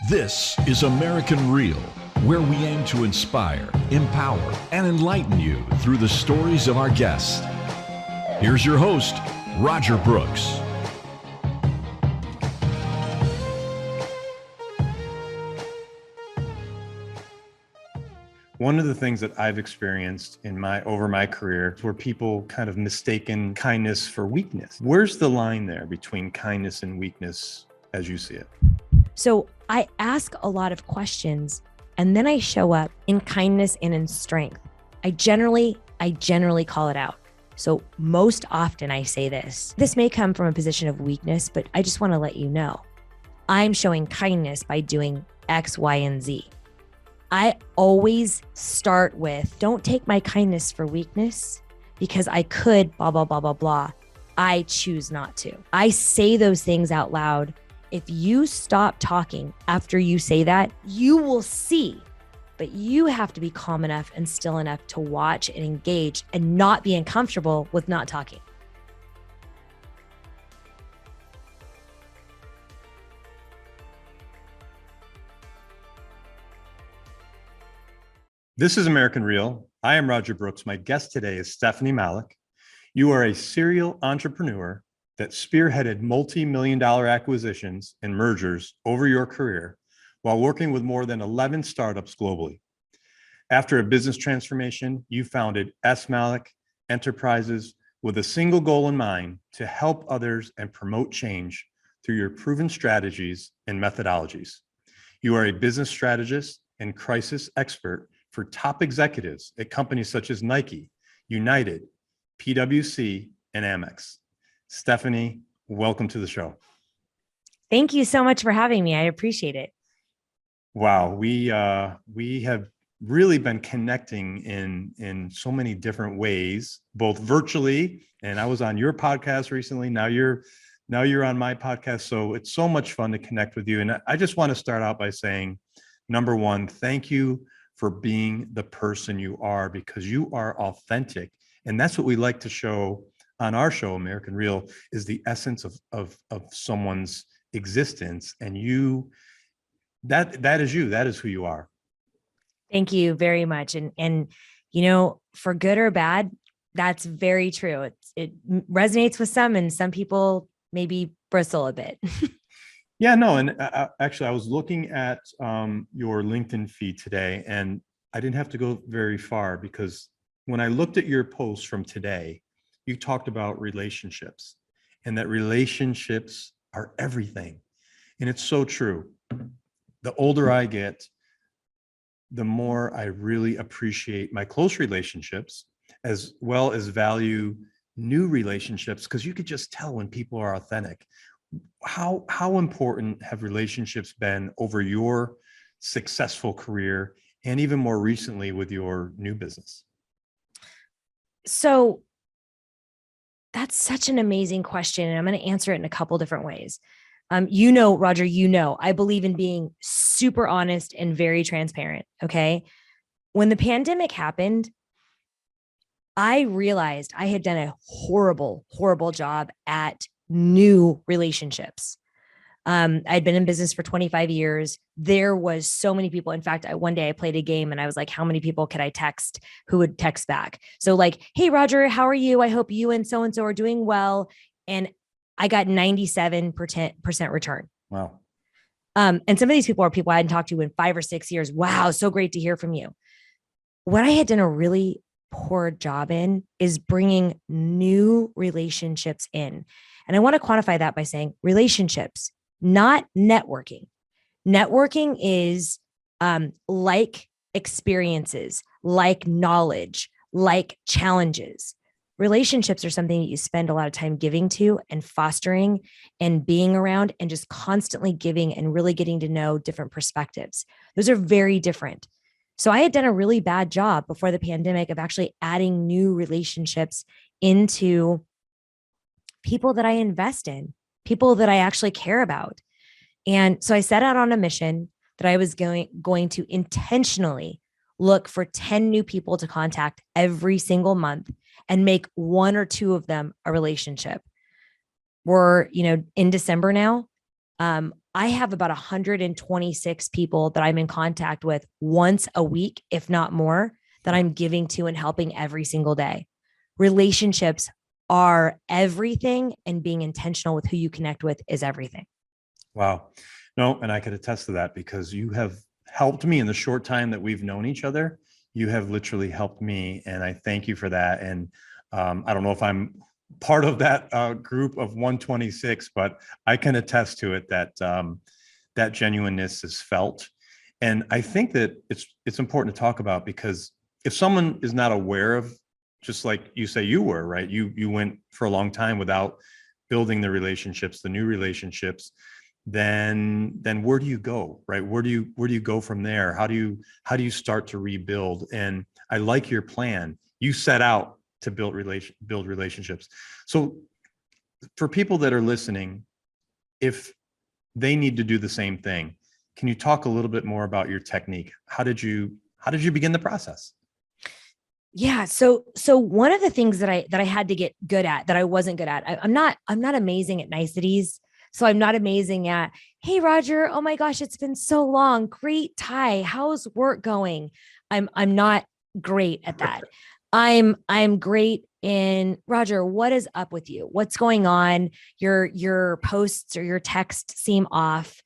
This is American Real, where we aim to inspire, empower, and enlighten you through the stories of our guests. Here's your host, Roger Brooks. One of the things that I've experienced over my career is where people kind of mistaken kindness for weakness. Where's the line there between kindness and weakness as you see it? So I ask a lot of questions and then I show up in kindness and in strength. I generally call it out. So most often I say this. This may come from a position of weakness, but I just want to let you know, I'm showing kindness by doing X, Y, and Z. I always start with, don't take my kindness for weakness because I could blah, blah, blah, blah, blah. I choose not to. I say those things out loud. If you stop talking after you say that, you will see, but you have to be calm enough and still enough to watch and engage and not be uncomfortable with not talking. This is American Real. I am Roger Brooks. My guest today is Stephynie Malik. You are a serial entrepreneur that spearheaded multi-million-dollar acquisitions and mergers over your career while working with more than 11 startups globally. After a business transformation, you founded S. Malik Enterprises with a single goal in mind: to help others and promote change through your proven strategies and methodologies. You are a business strategist and crisis expert for top executives at companies such as Nike, United, PwC, and Amex. Stephynie, welcome to the show. Thank you so much for having me. I appreciate it. Wow, we have really been connecting in so many different ways, both virtually, and I was on your podcast recently. Now you're on my podcast, so it's so much fun to connect with you. And I just want to start out by saying, number one, thank you for being the person you are, because you are authentic, and that's what we like to show on our show, American Real, is the essence of someone's existence. And you, that is you, that is who you are. Thank you very much. And you know, for good or bad, that's very true. It resonates with some, and some people maybe bristle a bit. Yeah, no. And actually, I was looking at your LinkedIn feed today, and I didn't have to go very far, because when I looked at your post from today, you talked about relationships, and that relationships are everything. And it's so true. The older I get, the more I really appreciate my close relationships, as well as value new relationships, because you could just tell when people are authentic. How important have relationships been over your successful career, and even more recently with your new business? So that's such an amazing question, and I'm going to answer it in a couple different ways. Roger, I believe in being super honest and very transparent. Okay. When the pandemic happened, I realized I had done a horrible, horrible job at new relationships. I'd been in business for 25 years. There was so many people. In fact, one day I played a game and I was like, how many people could I text who would text back? So like, hey, Roger, how are you? I hope you and so-and-so are doing well. And I got 97% return. Wow. And some of these people are people I hadn't talked to in 5 or 6 years. Wow. So great to hear from you. What I had done a really poor job in is bringing new relationships in. And I want to quantify that by saying relationships, not networking. Networking is like experiences, like knowledge, like challenges. Relationships are something that you spend a lot of time giving to and fostering and being around and just constantly giving and really getting to know different perspectives. Those are very different. So I had done a really bad job before the pandemic of actually adding new relationships into people that I invest in, people that I actually care about. And so I set out on a mission that I was going to intentionally look for 10 new people to contact every single month and make 1 or 2 of them a relationship. We're, in December now, I have about 126 people that I'm in contact with once a week, if not more, that I'm giving to and helping every single day. Relationships are everything, and being intentional with who you connect with is everything. Wow. No, and I could attest to that because you have helped me in the short time that we've known each other. You have literally helped me, and I thank you for that. And I don't know if I'm part of that group of 126, but I can attest to it that that genuineness is felt. And I think that it's important to talk about, because if someone is not aware of, just like you say you were, right? You went for a long time without building the relationships, the new relationships, then where do you go, right? Where do you go from there? How do you start to rebuild? And I like your plan. You set out to build relationships. So for people that are listening, if they need to do the same thing, can you talk a little bit more about your technique? How did you begin the process? Yeah. So one of the things that I had to get good at, that I wasn't good at, I'm not amazing at niceties. So I'm not amazing at, hey, Roger, oh my gosh, it's been so long. Great tie. How's work going? I'm not great at that. I'm great in, Roger, what is up with you? What's going on? Your posts or your texts seem off.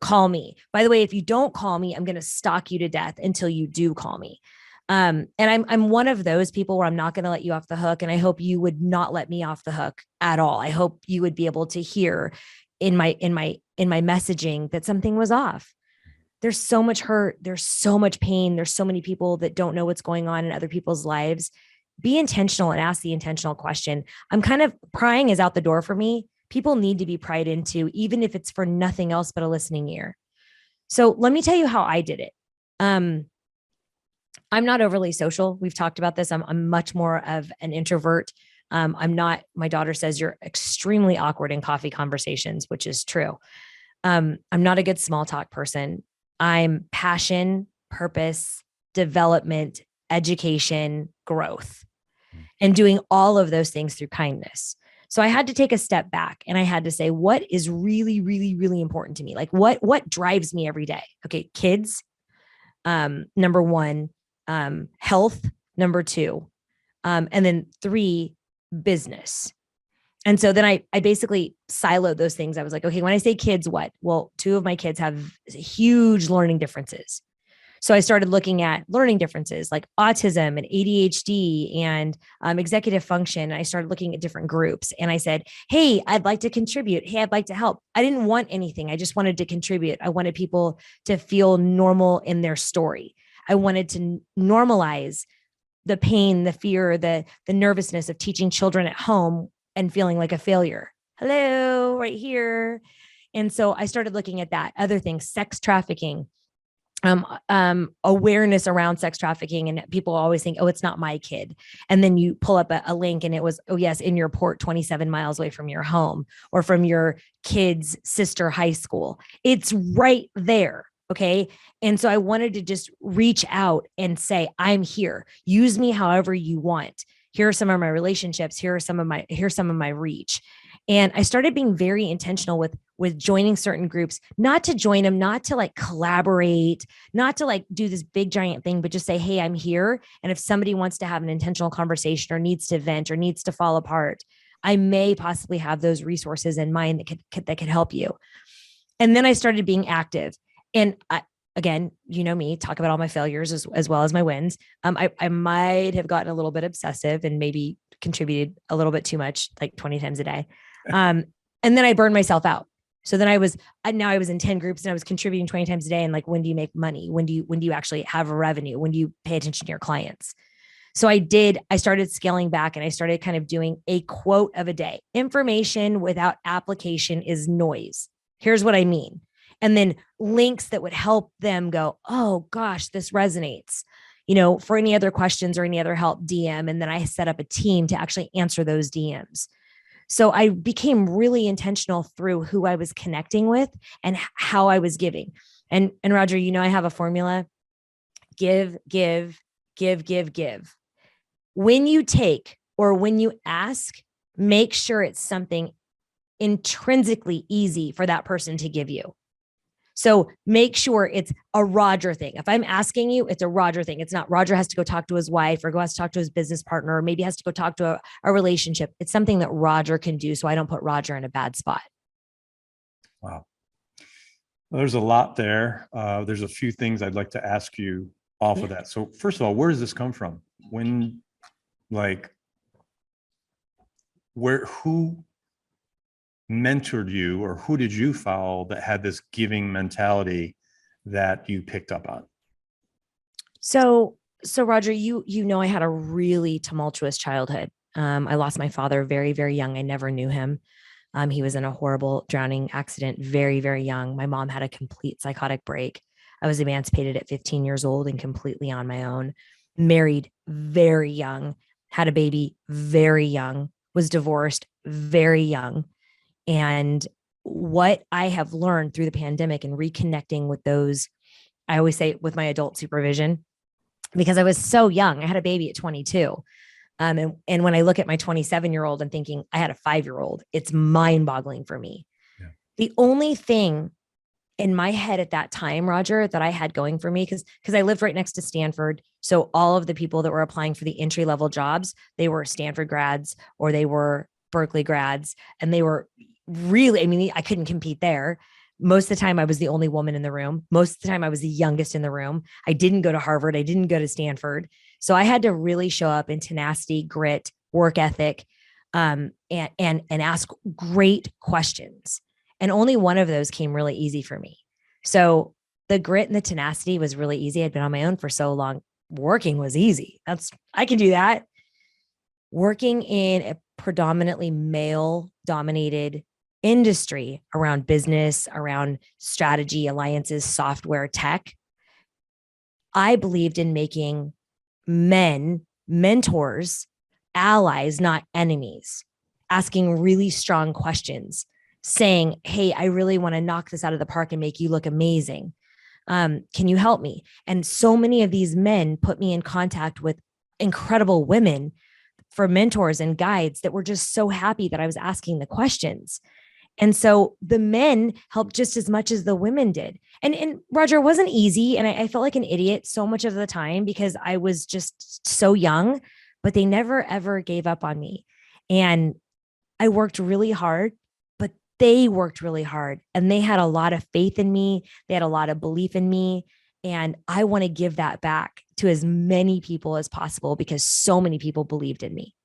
Call me. By the way, if you don't call me, I'm going to stalk you to death until you do call me. And I'm one of those people where I'm not going to let you off the hook. And I hope you would not let me off the hook at all. I hope you would be able to hear in my messaging that something was off. There's so much hurt. There's so much pain. There's so many people that don't know what's going on in other people's lives. Be intentional and ask the intentional question. I'm kind of, prying is out the door for me. People need to be pried into, even if it's for nothing else but a listening ear. So let me tell you how I did it. I'm not overly social. We've talked about this. I'm much more of an introvert. I'm not, my daughter says you're extremely awkward in coffee conversations, which is true. I'm not a good small talk person. I'm passion, purpose, development, education, growth, and doing all of those things through kindness. So I had to take a step back and I had to say, what is really, really, really important to me? Like what drives me every day? Okay. Kids, number one, health, number two, and then three, business. And so then I basically siloed those things. I was like, okay, when I say kids, what? Well, two of my kids have huge learning differences. So I started looking at learning differences like autism and ADHD and executive function. And I started looking at different groups and I said, hey, I'd like to contribute. Hey, I'd like to help. I didn't want anything. I just wanted to contribute. I wanted people to feel normal in their story. I wanted to normalize the pain, the fear, the nervousness of teaching children at home and feeling like a failure. Hello, right here. And so I started looking at that. Other things, sex trafficking, awareness around sex trafficking. And people always think, oh, it's not my kid. And then you pull up a link and it was, oh yes, in your port, 27 miles away from your home or from your kid's sister high school. It's right there. Okay. And so I wanted to just reach out and say, I'm here. Use me however you want. Here are some of my relationships. Here's some of my reach. And I started being very intentional with joining certain groups, not to join them, not to like collaborate, not to like do this big giant thing, but just say, hey, I'm here. And if somebody wants to have an intentional conversation or needs to vent or needs to fall apart, I may possibly have those resources in mind that could help you. And then I started being active. And again, you know me, talk about all my failures as well as my wins. I might have gotten a little bit obsessive and maybe contributed a little bit too much, like 20 times a day. And then I burned myself out. So then I was in 10 groups and I was contributing 20 times a day. And like, when do you make money? When do you actually have a revenue? When do you pay attention to your clients? So I started scaling back and I started kind of doing a quote of a day. Information without application is noise. Here's what I mean. And then links that would help them go, oh gosh, this resonates. For any other questions or any other help, DM. And then I set up a team to actually answer those DMs. So I became really intentional through who I was connecting with and how I was giving. And Roger, I have a formula: give, give, give, give, give. When you take or when you ask, make sure it's something intrinsically easy for that person to give you. So make sure it's a Roger thing. If I'm asking you, it's a Roger thing. It's not Roger has to go talk to his wife or go has to talk to his business partner, or maybe has to go talk to a relationship. It's something that Roger can do. So I don't put Roger in a bad spot. Wow. Well, there's a lot there. There's a few things I'd like to ask you off of that. So first of all, where does this come from? When, who mentored you, or who did you follow that had this giving mentality that you picked up on? So Roger, you know, I had a really tumultuous childhood. I lost my father very, very young. I never knew him. He was in a horrible drowning accident, very, very young. My mom had a complete psychotic break. I was emancipated at 15 years old and completely on my own, married very young, had a baby very young, was divorced very young. And what I have learned through the pandemic and reconnecting with those, I always say with my adult supervision, because I was so young, I had a baby at 22. And when I look at my 27-year-old, I'm thinking I had a 5-year-old. It's mind boggling for me. Yeah. The only thing in my head at that time, Roger, that I had going for me, because I lived right next to Stanford. So all of the people that were applying for the entry level jobs, they were Stanford grads or they were Berkeley grads. And they were really, I mean, I couldn't compete there. Most of the time I was the only woman in the room. Most of the time I was the youngest in the room. I didn't go to Harvard. I didn't go to Stanford. So I had to really show up in tenacity, grit, work ethic, and ask great questions. And only one of those came really easy for me. So the grit and the tenacity was really easy. I'd been on my own for so long. Working was easy. I can do that. Working in a predominantly male dominated industry around business, around strategy, alliances, software, tech, I believed in making men mentors, allies, not enemies, asking really strong questions, saying, hey, I really want to knock this out of the park and make you look amazing. Can you help me? And so many of these men put me in contact with incredible women for mentors and guides that were just so happy that I was asking the questions. And so the men helped just as much as the women did. And Roger, it wasn't easy. And I felt like an idiot so much of the time because I was just so young, but they never, ever gave up on me. And I worked really hard, but they worked really hard and they had a lot of faith in me. They had a lot of belief in me. And I want to give that back to as many people as possible because so many people believed in me.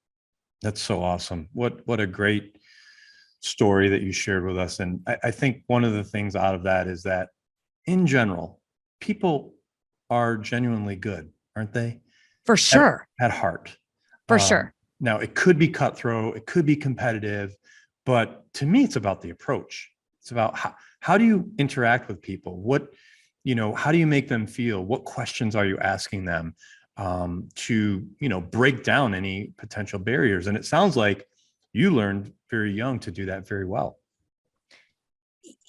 That's so awesome. What a great story that you shared with us. And I think one of the things out of that is that in general, people are genuinely good, aren't they? For sure. At heart. For sure. Now it could be cutthroat, it could be competitive, but to me, it's about the approach. It's about how do you interact with people? How do you make them feel? What questions are you asking them to, break down any potential barriers? And it sounds like you learned very young to do that very well.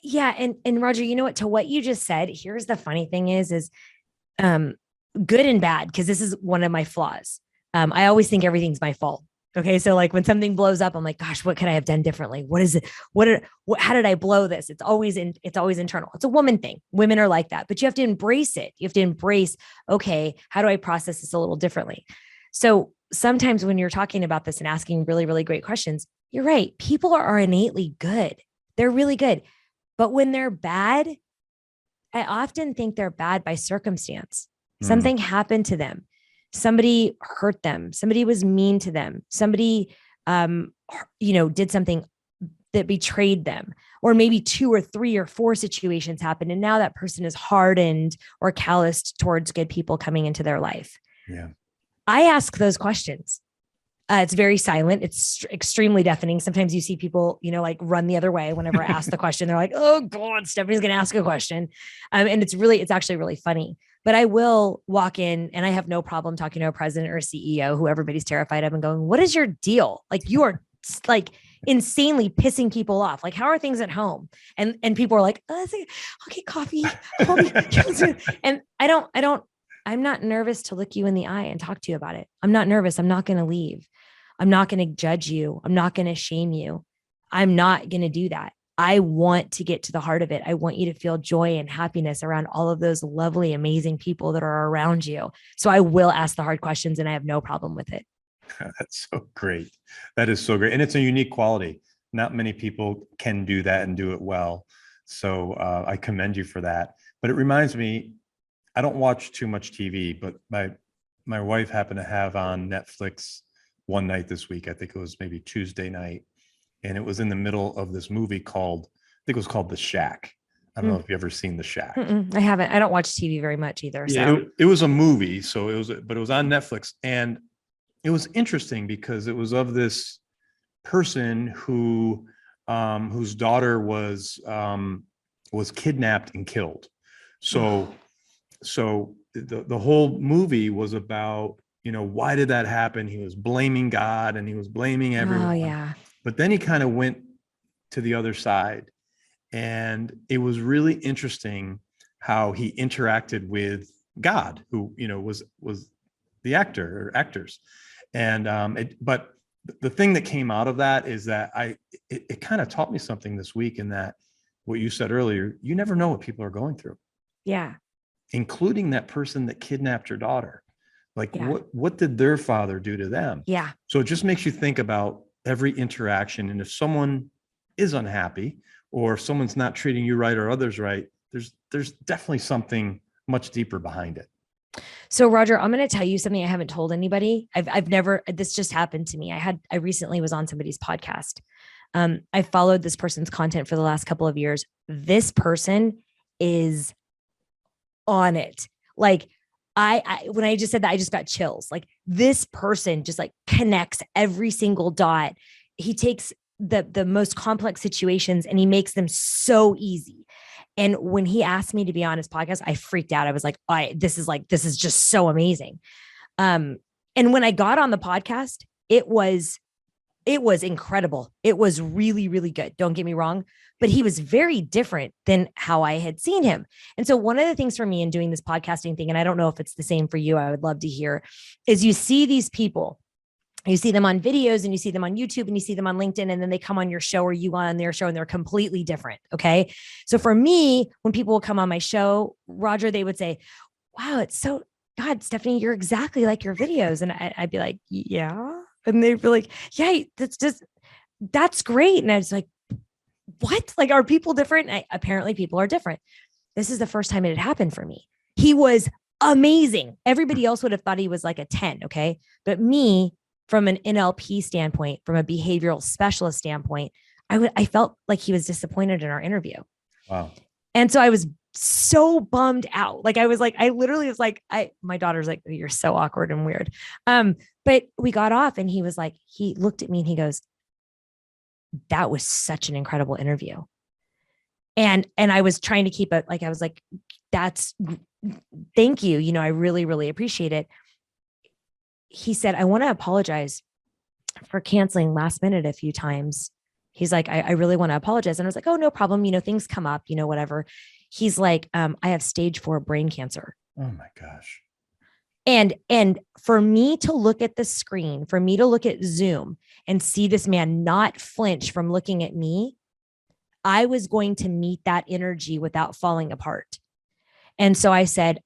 Yeah. And Roger, you know what, to what you just said, here's the funny thing is good and bad, because this is one of my flaws. I always think everything's my fault. Okay. So like when something blows up, I'm like, gosh, what could I have done differently? What is it? How did I blow this? It's always internal. It's a woman thing. Women are like that, but you have to embrace it. You have to embrace, okay, how do I process this a little differently? So sometimes when you're talking about this and asking really, really great questions, you're right. People are innately good. They're really good. But when they're bad, I often think they're bad by circumstance. Something happened to them. Somebody hurt them. Somebody was mean to them. Somebody, did something that betrayed them, or maybe 2 or 3 or 4 situations happened. And now that person is hardened or calloused towards good people coming into their life. Yeah. I ask those questions. It's very silent. It's extremely deafening. Sometimes you see people, run the other way whenever I ask the question. They're like, oh God, Stephanie's going to ask a question. And it's actually really funny. But I will walk in and I have no problem talking to a president or a CEO who everybody's terrified of and going, what is your deal? Like you are like insanely pissing people off. Like, how are things at home? And people are like, oh, okay, coffee. And I'm not nervous to look you in the eye and talk to you about it. I'm not nervous. I'm not going to leave. I'm not going to judge you. I'm not going to shame you. I'm not going to do that. I want to get to the heart of it. I want you to feel joy and happiness around all of those lovely, amazing people that are around you. So I will ask the hard questions and I have no problem with it. That's so great. That is so great. And it's a unique quality. Not many people can do that and do it well. So I commend you for that. But it reminds me, I don't watch too much TV, but my wife happened to have on Netflix one night this week. I think it was maybe Tuesday night. And it was in the middle of this movie called, I think it was called The Shack. I don't know if you've ever seen The Shack. I haven't. I don't watch TV very much either. Yeah, So it was a movie. So but it was on Netflix. And it was interesting because it was of this person who, whose daughter was kidnapped and killed. So the whole movie was about, why did that happen? He was blaming God and he was blaming everyone. Oh yeah. But then he kind of went to the other side, and it was really interesting how he interacted with God, who, was the actor or actors. And but the thing that came out of that is that it kind of taught me something this week, in that what you said earlier, you never know what people are going through. Yeah. Including that person that kidnapped your daughter. Like, Yeah. what did their father do to them? Yeah. So it just makes you think about every interaction. And if someone is unhappy, or if someone's not treating you right or others right, there's definitely something much deeper behind it. So Roger, I'm going to tell you something I haven't told anybody. I've never, this just happened to me. I recently was on somebody's podcast. I followed this person's content for the last couple of years. This person is on it. Like when I just said that, I just got chills. Like, this person just like connects every single dot. He takes the most complex situations and he makes them so easy. And when he asked me to be on his podcast, I freaked out. I was like, this is just so amazing. And when I got on the podcast, it was incredible. It was really, really good. Don't get me wrong, but he was very different than how I had seen him. And so one of the things for me in doing this podcasting thing, and I don't know if it's the same for you, I would love to hear, is you see these people, you see them on videos and you see them on YouTube and you see them on LinkedIn, and then they come on your show or you on their show and they're completely different. Okay. So for me, when people will come on my show, Roger, they would say, wow, it's so, God, Stephynie, you're exactly like your videos. And I'd be like, yeah. And they'd be like, yeah, that's great. And I was like, what? Like, are people different? Apparently people are different. This is the first time it had happened for me. He was amazing. Everybody else would have thought he was like a 10. Okay. But me, from an NLP standpoint, from a behavioral specialist standpoint, I felt like he was disappointed in our interview. Wow. And so I was so bummed out. Like, I literally was like, my daughter's like, you're so awkward and weird. But we got off and he was like, he looked at me and he goes, that was such an incredible interview. And I was trying to keep it, like, I was like, thank you. I really, really appreciate it. He said, I want to apologize for canceling last minute a few times. He's like, I really want to apologize. And I was like, oh, no problem. Things come up, whatever. He's like, I have stage 4 brain cancer. Oh my gosh. And for me to look at the screen, for me to look at Zoom and see this man not flinch from looking at me, I was going to meet that energy without falling apart. And so I said,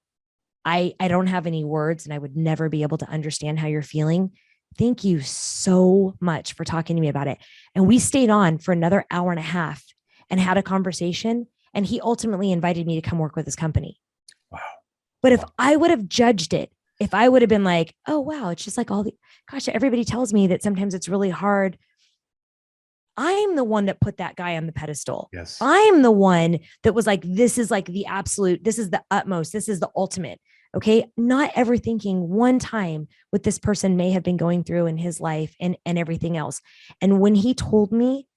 I don't have any words and I would never be able to understand how you're feeling. Thank you so much for talking to me about it. And we stayed on for another hour and a half and had a conversation. And he ultimately invited me to come work with his company. Wow. But if I would have judged it, if I would have been like, oh, wow, it's just like everybody tells me that sometimes it's really hard. I'm the one that put that guy on the pedestal. Yes. I'm the one that was like, this is like the absolute, this is the utmost, this is the ultimate. Okay. Not ever thinking one time what this person may have been going through in his life and everything else. And when he told me,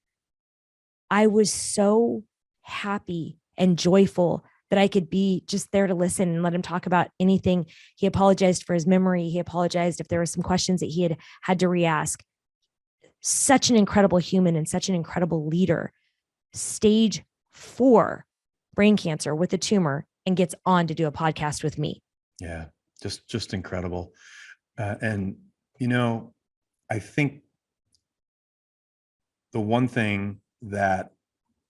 I was so happy and joyful that I could be just there to listen and let him talk about anything. He apologized for his memory. He apologized if there were some questions that he had to re-ask. Such an incredible human and such an incredible leader. Stage 4 brain cancer with a tumor, and gets on to do a podcast with me. Yeah, just incredible. And I think the one thing that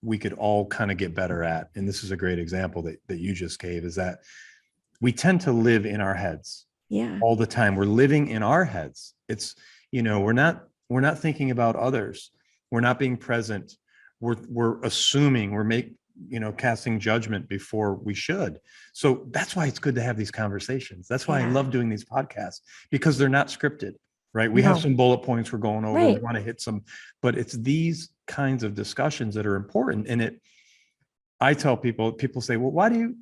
we could all kind of get better at, and this is a great example that you just gave, is that we tend to live in our heads all the time. We're living in our heads. It's, we're not thinking about others. We're not being present. We're assuming, casting judgment before we should. So that's why it's good to have these conversations. That's why I love doing these podcasts, because they're not scripted, right? We have some bullet points we're going over. We want to hit some, but it's these kinds of discussions that are important. And I tell people say, well, why do you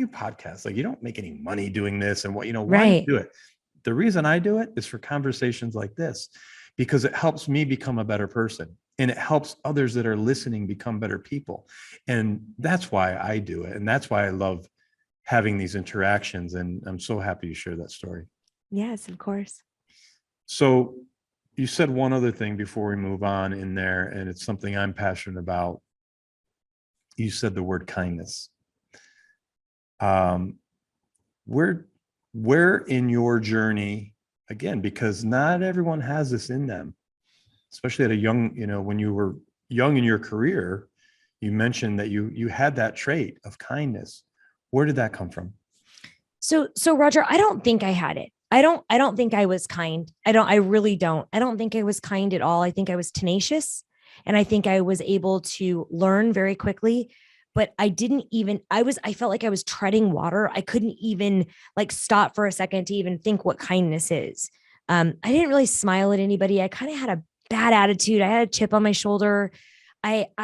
podcast? Like, you don't make any money doing this. And why do you do it? The reason I do it is for conversations like this, because it helps me become a better person. And it helps others that are listening become better people. And that's why I do it. And that's why I love having these interactions. And I'm so happy you shared that story. Yes, of course. So you said one other thing before we move on in there, and it's something I'm passionate about. You said the word kindness. Where in your journey, again, because not everyone has this in them, especially at a young, when you were young in your career, you mentioned that you had that trait of kindness. Where did that come from? So Roger, I don't think I had it. I don't think I was kind. I really don't. I don't think I was kind at all. I think I was tenacious, and I think I was able to learn very quickly, but I felt like I was treading water. I couldn't even stop for a second to even think what kindness is. I didn't really smile at anybody. I kind of had a bad attitude. I had a chip on my shoulder. The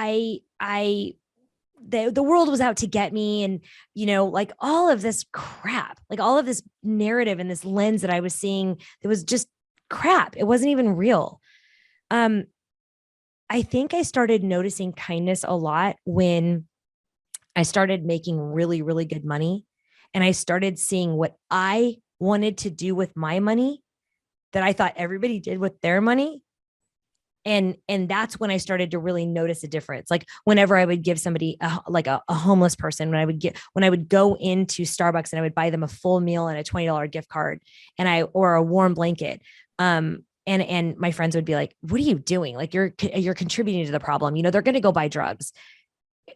world was out to get me. And, all of this crap, all of this narrative and this lens that I was seeing, that was just crap. It wasn't even real. I think I started noticing kindness a lot when I started making really, really good money. And I started seeing what I wanted to do with my money that I thought everybody did with their money. And that's when I started to really notice a difference. Like, whenever I would give somebody a homeless person, when I would go into Starbucks and I would buy them a full meal and a $20 gift card or a warm blanket. And my friends would be like, what are you doing? Like, you're contributing to the problem. They're going to go buy drugs.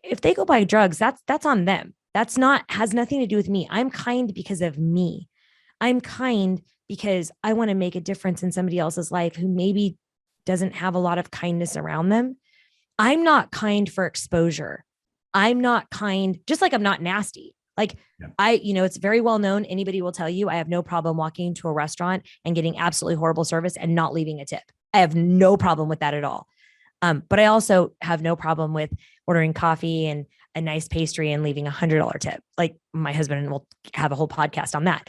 If they go buy drugs, that's on them. Has nothing to do with me. I'm kind because of me. I'm kind because I want to make a difference in somebody else's life who maybe doesn't have a lot of kindness around them. I'm not kind for exposure. I'm not kind, just like I'm not nasty. It's very well known. Anybody will tell you I have no problem walking into a restaurant and getting absolutely horrible service and not leaving a tip. I have no problem with that at all. But I also have no problem with ordering coffee and a nice pastry and leaving $100 tip. Like, my husband will have a whole podcast on that.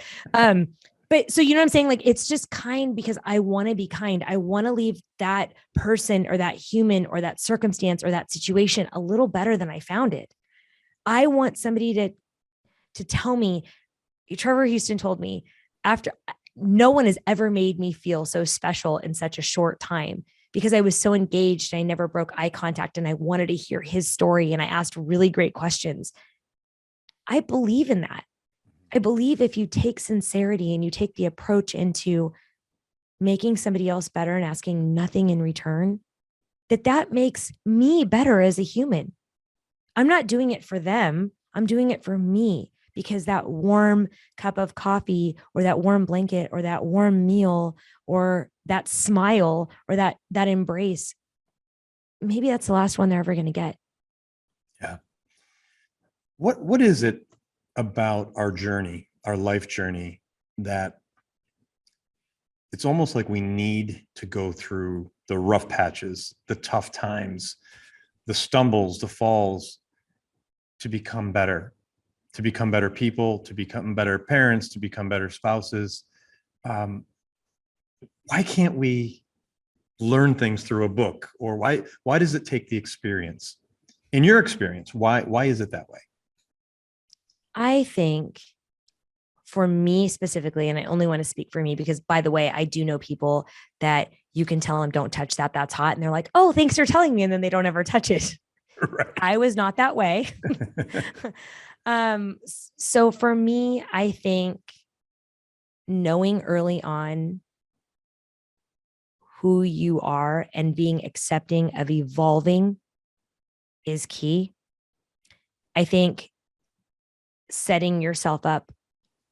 But so, you know what I'm saying? It's just kind because I want to be kind. I want to leave that person or that human or that circumstance or that situation a little better than I found it. I want somebody to tell me. Trevor Houston told me, no one has ever made me feel so special in such a short time, because I was so engaged and I never broke eye contact and I wanted to hear his story and I asked really great questions. I believe in that. I believe if you take sincerity and you take the approach into making somebody else better and asking nothing in return, that makes me better as a human. I'm not doing it for them. I'm doing it for me, because that warm cup of coffee or that warm blanket or that warm meal or that smile or that embrace, maybe that's the last one they're ever going to get. Yeah. What is it about our journey, our life journey, that it's almost like we need to go through the rough patches, the tough times, the stumbles, the falls, to become better people, to become better parents, to become better spouses? Why can't we learn things through a book? Or why does it take the experience? In your experience, why is it that way? I think, for me specifically, and I only want to speak for me because, by the way, I do know people that you can tell them, don't touch that, that's hot. And they're like, oh, thanks for telling me. And then they don't ever touch it. Right. I was not that way. So for me, I think knowing early on who you are and being accepting of evolving is key. I think setting yourself up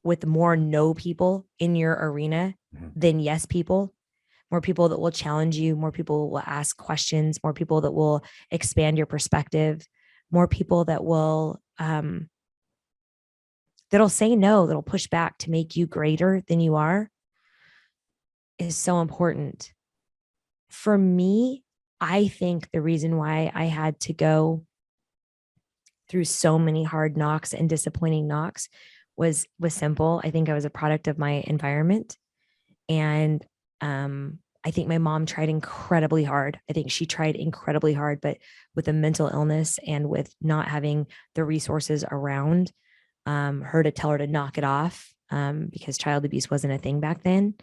with more no people in your arena than yes people, more people that will challenge you, more people will ask questions, more people that will expand your perspective, more people that will, that'll say no, that'll push back to make you greater than you are, is so important. For me, I think the reason why I had to go through so many hard knocks and disappointing knocks was simple. I think I was a product of my environment. And I think my mom tried incredibly hard. I think she tried incredibly hard, but with a mental illness and with not having the resources around her to tell her to knock it off, because child abuse wasn't a thing back then.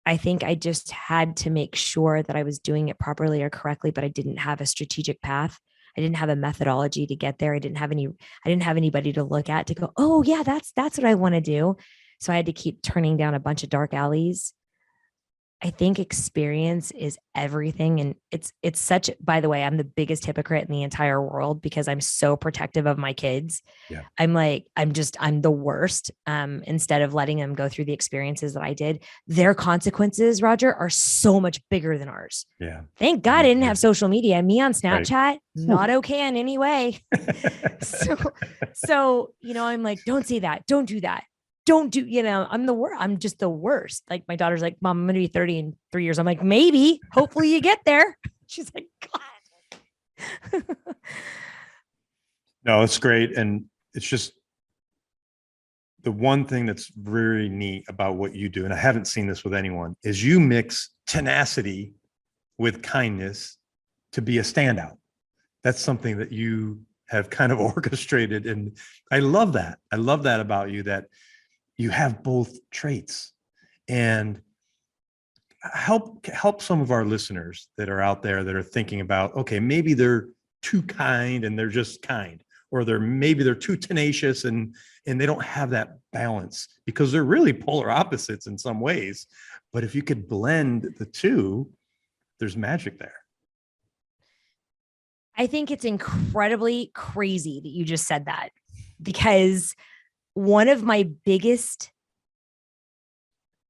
I think I just had to make sure that I was doing it properly or correctly, but I didn't have a strategic path. I didn't have a methodology to get there. I didn't have anybody to look at to go, oh yeah, that's what I want to do. So I had to keep turning down a bunch of dark alleys. I think experience is everything. And it's such, by the way, I'm the biggest hypocrite in the entire world because I'm so protective of my kids. Yeah. I'm the worst. Instead of letting them go through the experiences that I did, their consequences, Roger, are so much bigger than ours. Yeah. Thank God I didn't have social media. Me on Snapchat, Right. not okay in any way. So, I'm like, don't say that. Don't do that. Don't do, I'm the worst. I'm just the worst. Like my daughter's like, Mom, I'm going to be 30 in 3 years. I'm like, maybe, hopefully you get there. She's like, God. No, it's great. And it's just the one thing that's very neat about what you do, and I haven't seen this with anyone, is you mix tenacity with kindness to be a standout. That's something that you have kind of orchestrated. And I love that. I love that about you, that you have both traits. And help some of our listeners that are out there that are thinking about, okay, maybe they're too kind and they're just kind, or maybe they're too tenacious and they don't have that balance, because they're really polar opposites in some ways. But if you could blend the two, there's magic there. I think it's incredibly crazy that you just said that, because one of my biggest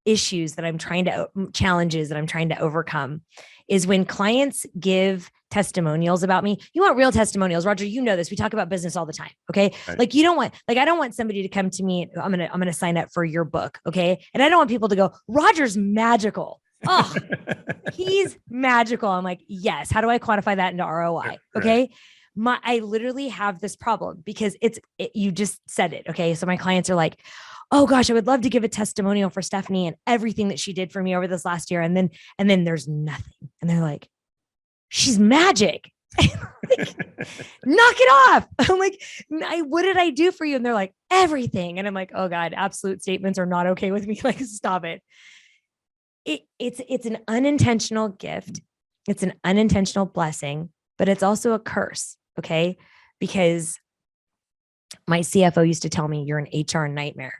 challenges that I'm trying to overcome is when clients give testimonials about me. You want real testimonials, Roger, you know this. We talk about business all the time. Okay. Right. Like I don't want somebody to come to me. I'm going to sign up for your book. Okay. And I don't want people to go, Roger's magical. Oh, he's magical. I'm like, yes. How do I quantify that into ROI? Okay. Right. I literally have this problem because you just said it. Okay. So my clients are like, oh gosh, I would love to give a testimonial for Stephynie and everything that she did for me over this last year. And then there's nothing. And they're like, she's magic. Like, knock it off. I'm like, what did I do for you? And they're like, everything. And I'm like, oh God, absolute statements are not okay with me. Like, stop it. It's an unintentional gift. It's an unintentional blessing, but it's also a curse. Okay. Because my CFO used to tell me, you're an HR nightmare.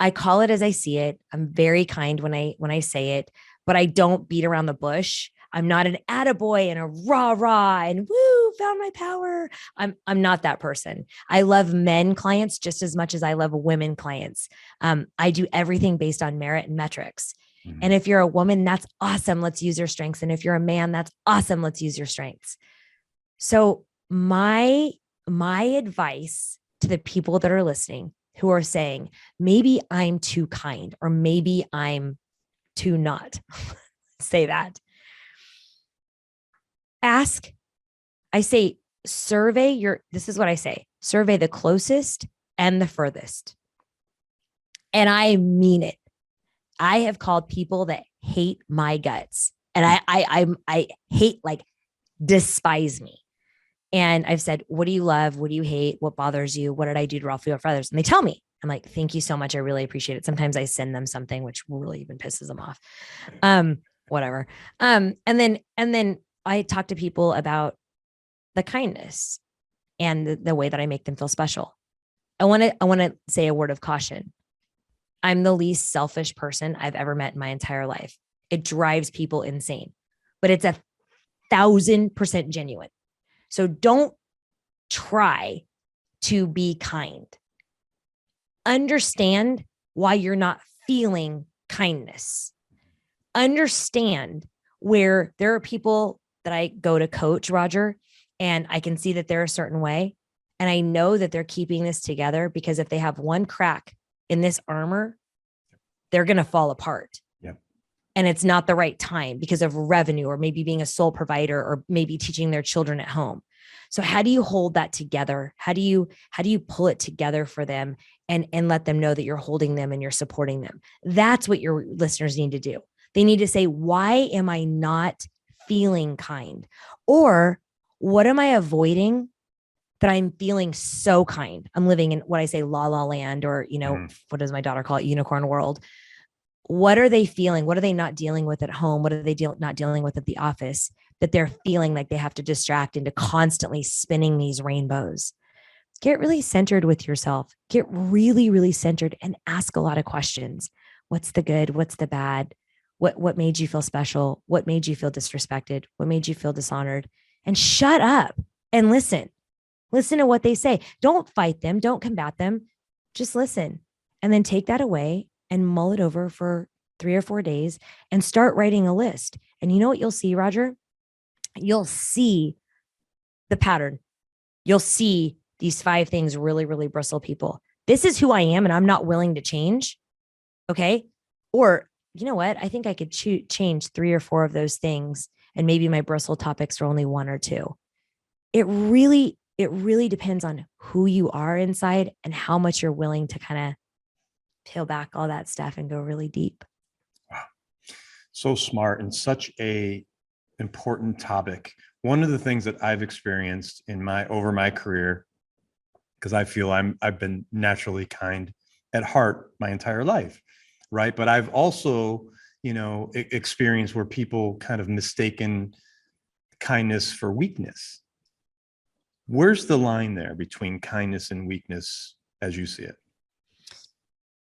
I call it as I see it. I'm very kind when I say it, but I don't beat around the bush. I'm not an attaboy and a rah and woo, found my power. I'm not that person. I love men clients just as much as I love women clients. I do everything based on merit and metrics. Mm-hmm. And if you're a woman, that's awesome. Let's use your strengths. And if you're a man, that's awesome. Let's use your strengths. So my advice to the people that are listening who are saying, maybe I'm too kind, or maybe I'm too not, say that. This is what I say, survey the closest and the furthest. And I mean it. I have called people that hate my guts, and I hate, like, despise me. And I've said, what do you love? What do you hate? What bothers you? What did I do to ruffle your feathers? And they tell me. I'm like, thank you so much. I really appreciate it. Sometimes I send them something which really even pisses them off. Whatever. And then I talk to people about the kindness and the way that I make them feel special. I want to say a word of caution. I'm the least selfish person I've ever met in my entire life. It drives people insane, but it's 1,000% genuine. So don't try to be kind. Understand why you're not feeling kindness. Understand where there are people that I go to coach, Roger, and I can see that they're a certain way. And I know that they're keeping this together because if they have one crack in this armor, they're going to fall apart. Yep. And it's not the right time because of revenue or maybe being a sole provider or maybe teaching their children at home. So how do you hold that together? How do you pull it together for them and let them know that you're holding them and you're supporting them? That's what your listeners need to do. They need to say, why am I not feeling kind? Or what am I avoiding that I'm feeling so kind? I'm living in what I say, la la land, or, what does my daughter call it? Unicorn world. What are they feeling? What are they not dealing with at home? What are they not dealing with at the office that they're feeling like they have to distract into constantly spinning these rainbows? Get really centered with yourself. Get really, really centered and ask a lot of questions. What's the good? What's the bad? What made you feel special? What made you feel disrespected? What made you feel dishonored? And shut up and listen. Listen to what they say. Don't fight them. Don't combat them. Just listen. And then take that away and mull it over for 3 or 4 days and start writing a list. And you know what you'll see, Roger? You'll see the pattern. You'll see these 5 things really, really bristle people. This is who I am and I'm not willing to change. Okay. Or you know what? I think I could change 3 or 4 of those things. And maybe my bristle topics are only 1 or 2. It really depends on who you are inside and how much you're willing to kind of peel back all that stuff and go really deep. Wow. So smart and such a important topic. One of the things that I've experienced over my career, because I feel I've been naturally kind at heart my entire life, right? But I've also, experienced where people kind of mistaken kindness for weakness. Where's the line there between kindness and weakness as you see it?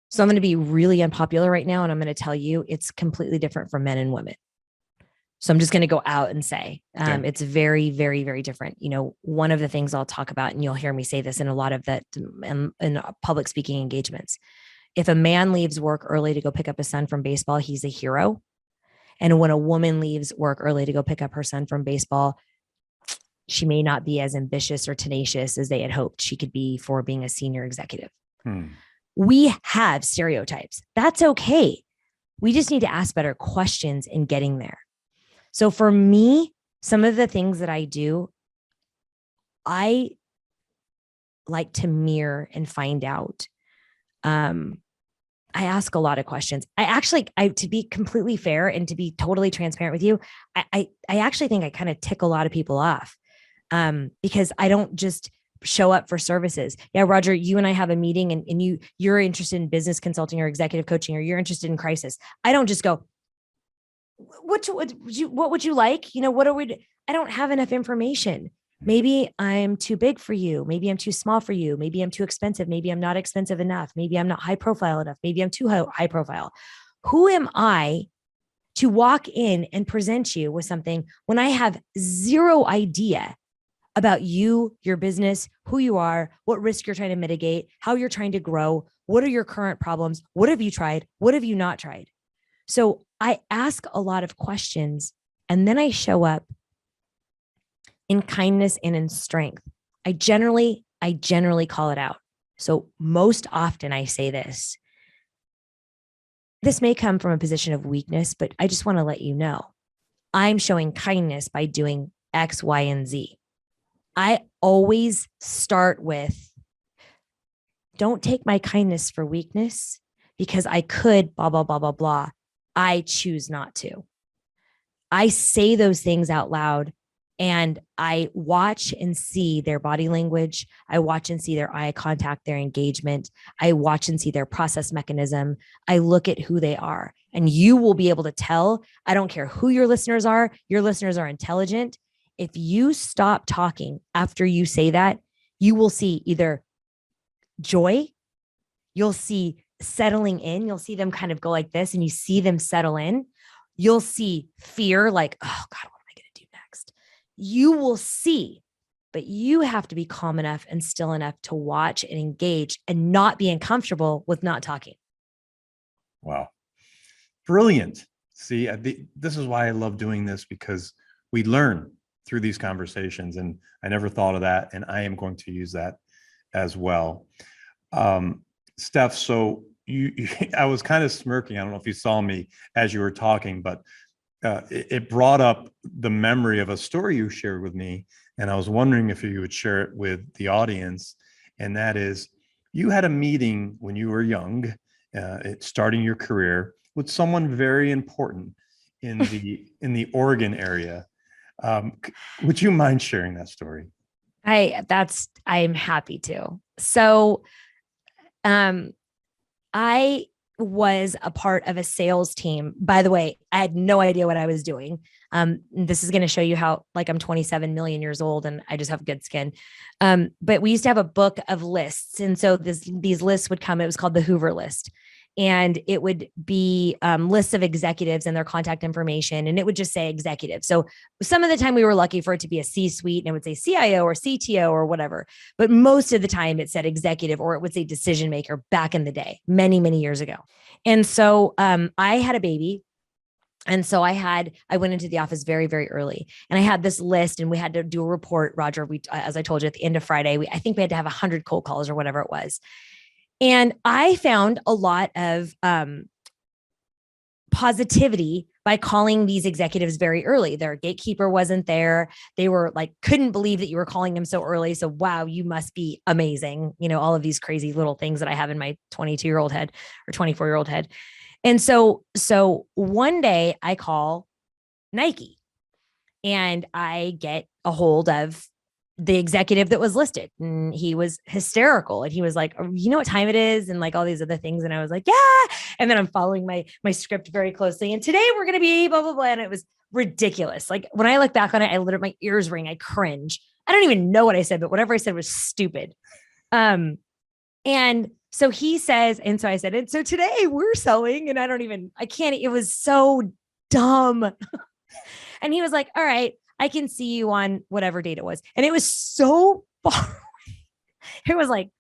So I'm going to be really unpopular right now, and I'm going to tell you it's completely different for men and women. So I'm just going to go out and say it's very, very, very different. One of the things I'll talk about, and you'll hear me say this in a lot of that in public speaking engagements. If a man leaves work early to go pick up his son from baseball, he's a hero. And when a woman leaves work early to go pick up her son from baseball, she may not be as ambitious or tenacious as they had hoped she could be for being a senior executive. We have stereotypes. That's okay. We just need to ask better questions in getting there. So for me, some of the things that I do, I like to mirror and find out. I ask a lot of questions. To be completely fair and to be totally transparent with you, I actually think I kind of tick a lot of people off because I don't just show up for services. Yeah, Roger, you and I have a meeting and you're interested in business consulting or executive coaching, or you're interested in crisis. I don't just go, what would you like? I don't have enough information. Maybe I'm too big for you. Maybe I'm too small for you. Maybe I'm too expensive. Maybe I'm not expensive enough. Maybe I'm not high profile enough. Maybe I'm too high profile. Who am I to walk in and present you with something when I have zero idea about you, your business, who you are, what risk you're trying to mitigate, how you're trying to grow, what are your current problems, what have you tried, what have you not tried? So I ask a lot of questions and then I show up in kindness and in strength. I generally call it out. So most often I say this. This may come from a position of weakness, but I just want to let you know, I'm showing kindness by doing X, Y, and Z. I always start with, don't take my kindness for weakness because I could blah, blah, blah, blah, blah. I choose not to. I say those things out loud and I watch and see their body language. I watch and see their eye contact, their engagement. I watch and see their process mechanism. I look at who they are, and you will be able to tell. I don't care who your listeners are. Your listeners are intelligent. If you stop talking after you say that, you will see either joy, you'll see settling in, you'll see them kind of go like this and you see them settle in. You'll see fear, like, oh God, what am I going to do next? You will see, but you have to be calm enough and still enough to watch and engage and not be uncomfortable with not talking. Wow. Brilliant. See, this is why I love doing this, because we learn through these conversations, and I never thought of that. And I am going to use that as well. Steph, so I was kind of smirking. I don't know if you saw me as you were talking, but it brought up the memory of a story you shared with me. And I was wondering if you would share it with the audience. And that is, you had a meeting when you were young, starting your career, with someone very important in the Oregon area. Would you mind sharing that story? I'm happy to. So, I was a part of a sales team. By the way, I had no idea what I was doing. This is going to show you how, like, I'm 27 million years old and I just have good skin. But we used to have a book of lists. And so these lists would come, it was called the Hoover list. And it would be lists of executives and their contact information. And it would just say executive. So some of the time we were lucky for it to be a C-suite, and it would say CIO or CTO or whatever. But most of the time it said executive, or it would say decision maker, back in the day, many, many years ago. And so I had a baby. And so I went into the office very, very early, and I had this list, and we had to do a report, Roger. As I told you, at the end of Friday, I think we had to have 100 cold calls or whatever it was. And I found a lot of positivity by calling these executives very early. Their gatekeeper wasn't there. They were like, couldn't believe that you were calling them so early. So, wow, you must be amazing. You know, all of these crazy little things that I have in my 22-year-old head or 24-year-old head. And so one day I call Nike, and I get a hold of the executive that was listed, and he was hysterical. And he was like, you know what time it is? And like all these other things. And I was like, yeah. And then I'm following my script very closely. And today we're going to be blah, blah, blah. And it was ridiculous. Like, when I look back on it, I literally, my ears ring. I cringe. I don't even know what I said, but whatever I said was stupid. And so he says, and so I said, and so today we're selling, and I can't, it was so dumb. And he was like, all right, I can see you on whatever date it was. And it was so far away. It was like,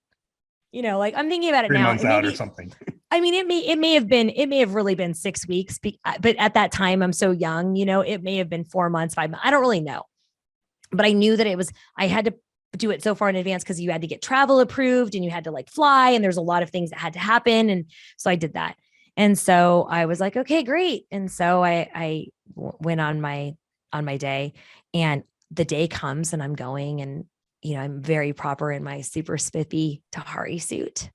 you know, like, I'm thinking about it 3 now. months out or something. I mean, it may have really been 6 weeks, but at that time I'm so young, you know, it may have been 4 months, 5 months. I don't really know, but I knew that I had to do it so far in advance, because you had to get travel approved, and you had to like fly, and there's a lot of things that had to happen. And so I did that. And so I was like, okay, great. And so I went on my day, and the day comes, and I'm going, and, you know, I'm very proper in my super spiffy Tahari suit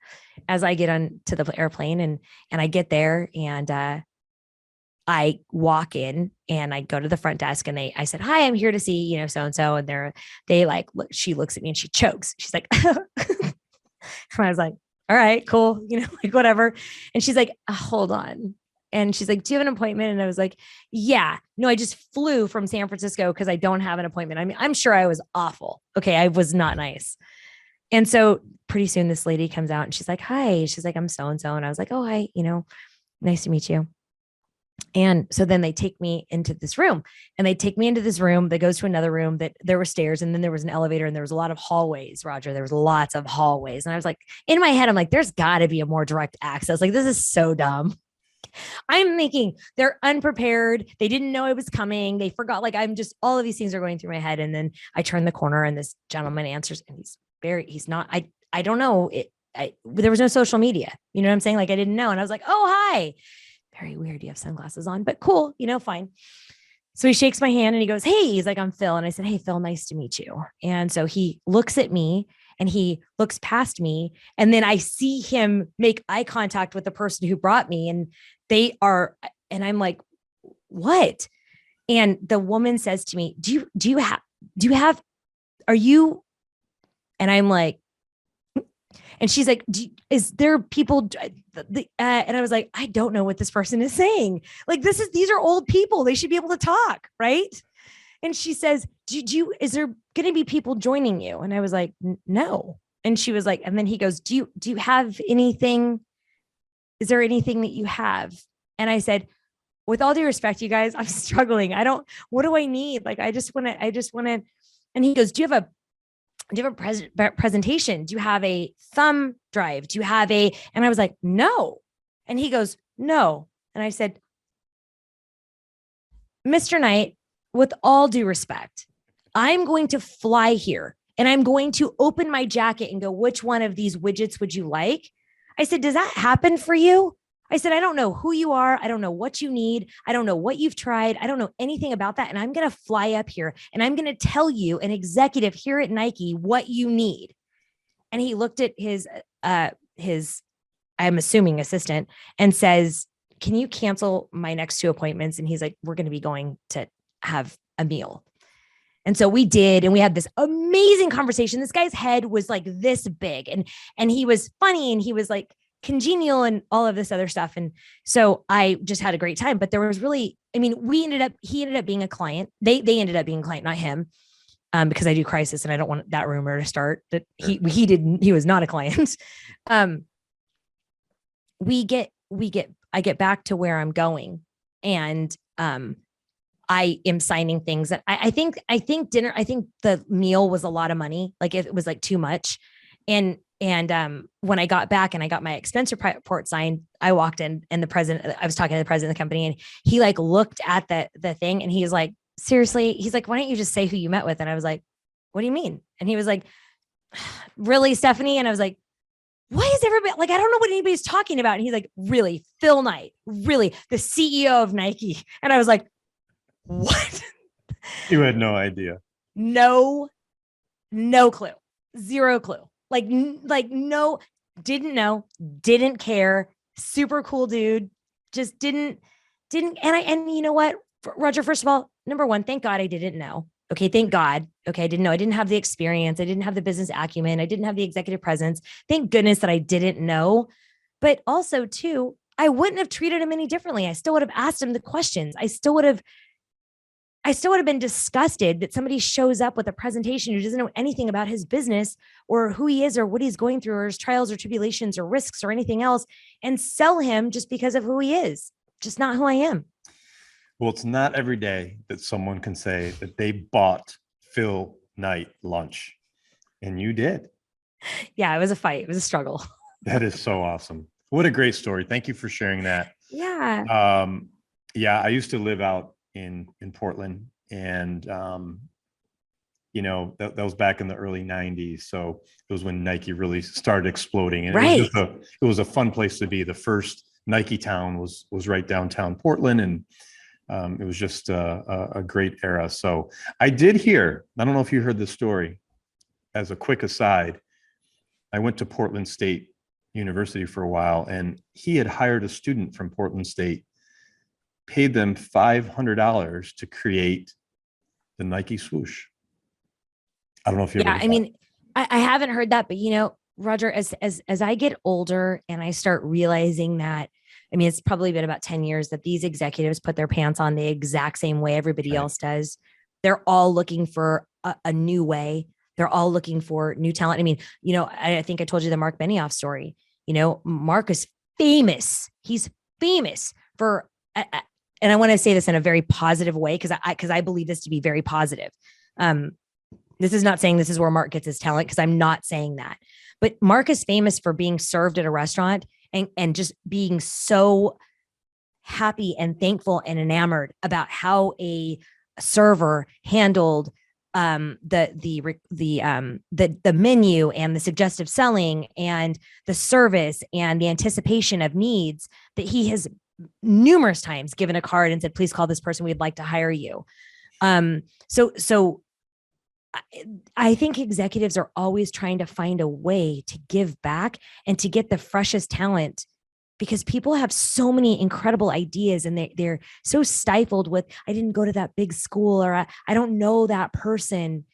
as I get on to the airplane, and I get there, and I walk in, and I go to the front desk, and I said, hi, I'm here to see, you know, so-and-so. And she looks at me and she chokes. She's like, and I was like, all right, cool. You know, like, whatever. And she's like, hold on. And she's like, do you have an appointment? And I was like, yeah, no, I just flew from San Francisco because I don't have an appointment. I mean, I'm sure I was awful. Okay. I was not nice. And so pretty soon this lady comes out, and she's like, hi, she's like, I'm so-and-so. And I was like, oh, hi, you know, nice to meet you. And so then they take me into this room, that goes to another room, that there were stairs, and then there was an elevator, and there was a lot of hallways, Roger. There was lots of hallways. And I was like, in my head, I'm like, there's gotta be a more direct access. Like, this is so dumb. I'm thinking they're unprepared. They didn't know I was coming. They forgot. Like, all of these things are going through my head. And then I turn the corner, and this gentleman answers, and he's not, I don't know. There was no social media. You know what I'm saying? Like, I didn't know. And I was like, oh, hi. Very weird. You have sunglasses on, but cool, you know, fine. So he shakes my hand, and he goes, hey, he's like, I'm Phil. And I said, hey, Phil, nice to meet you. And so he looks at me, and he looks past me. And then I see him make eye contact with the person who brought me, and and I'm like, what? And the woman says to me, are you, and I'm like, and she's like, is there people? And I was like, I don't know what this person is saying. Like, these are old people. They should be able to talk. Right. And she says, is there going to be people joining you? And I was like, no. And she was like, and then he goes, do you have anything? Is there anything that you have? And I said, with all due respect, you guys, I'm struggling. What do I need? Like, I just want to, and he goes, do you have a presentation? Do you have a thumb drive? Do you have and I was like, no. And he goes, no. And I said, Mr. Knight, with all due respect, I'm going to fly here and I'm going to open my jacket and go, which one of these widgets would you like? I said, does that happen for you? I said, I don't know who you are. I don't know what you need. I don't know what you've tried. I don't know anything about that. And I'm going to fly up here and I'm going to tell you, an executive here at Nike, what you need. And he looked at his, I'm assuming assistant, and says, can you cancel my next 2 appointments? And he's like, we're going to be going to have a meal. And so we did, and we had this amazing conversation. This guy's head was like this big, and he was funny, and he was like congenial and all of this other stuff. And so I just had a great time, but there was really, I mean, he ended up being a client. They ended up being a client, not him. Because I do crisis and I don't want that rumor to start that he was not a client. I get back to where I'm going, and I am signing things that I think the meal was a lot of money. Like it was like too much. And when I got back and I got my expense report signed, I walked in and I was talking to the president of the company, and he like looked at the thing and he's like, seriously, he's like, why don't you just say who you met with? And I was like, what do you mean? And he was like, really, Stephynie? And I was like, why is everybody like, I don't know what anybody's talking about. And he's like, really, Phil Knight, really, the CEO of Nike. And I was like, what? You had no idea. No clue, 0 clue. Like no, didn't know, didn't care. Super cool dude. Just didn't. And you know what, Roger, first of all, number one, thank God I didn't know. Okay. Thank God. Okay. I didn't know. I didn't have the experience. I didn't have the business acumen. I didn't have the executive presence. Thank goodness that I didn't know. But also too, I wouldn't have treated him any differently. I still would have asked him the questions. I still would have been disgusted that somebody shows up with a presentation who doesn't know anything about his business or who he is or what he's going through or his trials or tribulations or risks or anything else, and sell him just because of who he is. Just not who I am. Well, it's not every day that someone can say that they bought Phil Knight lunch, and you did. Yeah, it was a fight. It was a struggle. That is so awesome. What a great story. Thank you for sharing that. Yeah. Yeah, I used to live out in Portland, and that was back in the early 90s. So it was when Nike really started exploding, and right. It was a fun place to be. The first Nike town was right downtown Portland, and it was just a great era. So I did hear, I don't know if you heard this story, as a quick aside, I went to Portland State University for a while, and he had hired a student from Portland State, paid them $500 to create the Nike swoosh. I don't know if you ever heard that. mean, I haven't heard that, but Roger, as I get older and I start realizing that, I mean, it's probably been about 10 years that these executives put their pants on the exact same way everybody else does. They're all looking for a new way. They're all looking for new talent. I mean, I think I told you the Mark Benioff story. Mark is famous. He's famous for, and I want to say this in a very positive way, because I believe this to be very positive. This is not saying this is where Mark gets his talent, because I'm not saying that. But Mark is famous for being served at a restaurant and just being so happy and thankful and enamored about how a server handled the menu and the suggestive selling and the service and the anticipation of needs, that he has numerous times given a card and said, please call this person, we'd like to hire you. So I think executives are always trying to find a way to give back and to get the freshest talent, because people have so many incredible ideas and they're so stifled with, I didn't go to that big school, or I don't know that person.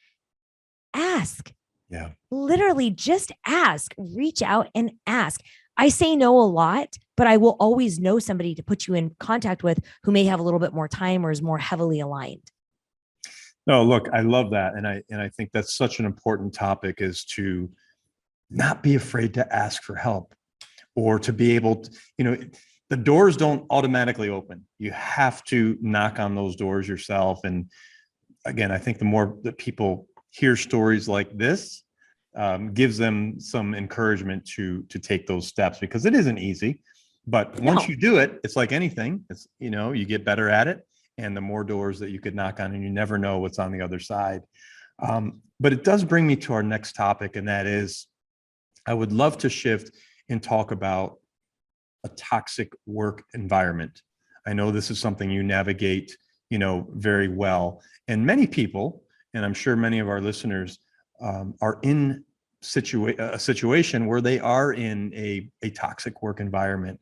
Ask. Yeah. Literally just ask, reach out and ask. I say no a lot, but I will always know somebody to put you in contact with who may have a little bit more time or is more heavily aligned. No, look, I love that. And I think that's such an important topic, is to not be afraid to ask for help, or to be able to, the doors don't automatically open. You have to knock on those doors yourself. And again, I think the more that people hear stories like this, gives them some encouragement to take those steps, because it isn't easy. But once you do it, it's like anything. It's, you get better at it, and the more doors that you could knock on, and you never know what's on the other side. But it does bring me to our next topic, and that is, I would love to shift and talk about a toxic work environment. I know this is something you navigate, very well. And many people, and I'm sure many of our listeners, are in a situation where they are in a toxic work environment.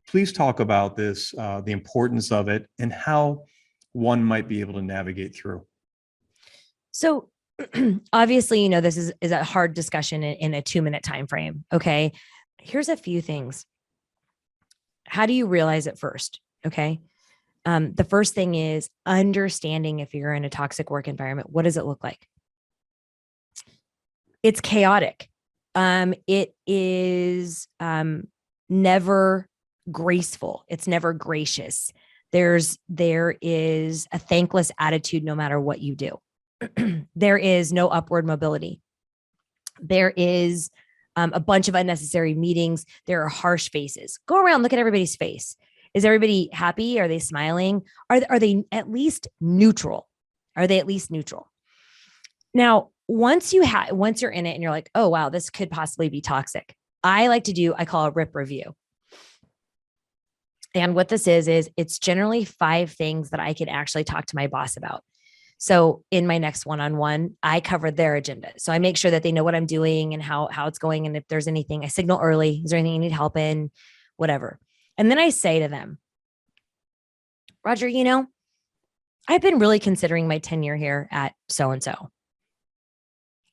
Please talk about this, the importance of it, and how one might be able to navigate through. So obviously, this is a hard discussion in a 2-minute time frame. Okay. Here's a few things. How do you realize it first? Okay. The first thing is understanding if you're in a toxic work environment. What does it look like? It's chaotic. It is never graceful. It's never gracious. There is a thankless attitude no matter what you do. There is no upward mobility. There is a bunch of unnecessary meetings. There are harsh faces. Go around, look at everybody's face. Is everybody happy? Are they smiling? Are they at least neutral? Are they at least neutral? Now, once you're in it and you're like, oh, wow, this could possibly be toxic. I call a RIP review. And what this is it's generally 5 things that I can actually talk to my boss about. So in my next one-on-one, I cover their agenda. So I make sure that they know what I'm doing and how it's going. And if there's anything, I signal early. Is there anything you need help in? Whatever. And then I say to them, Roger, I've been really considering my tenure here at so-and-so.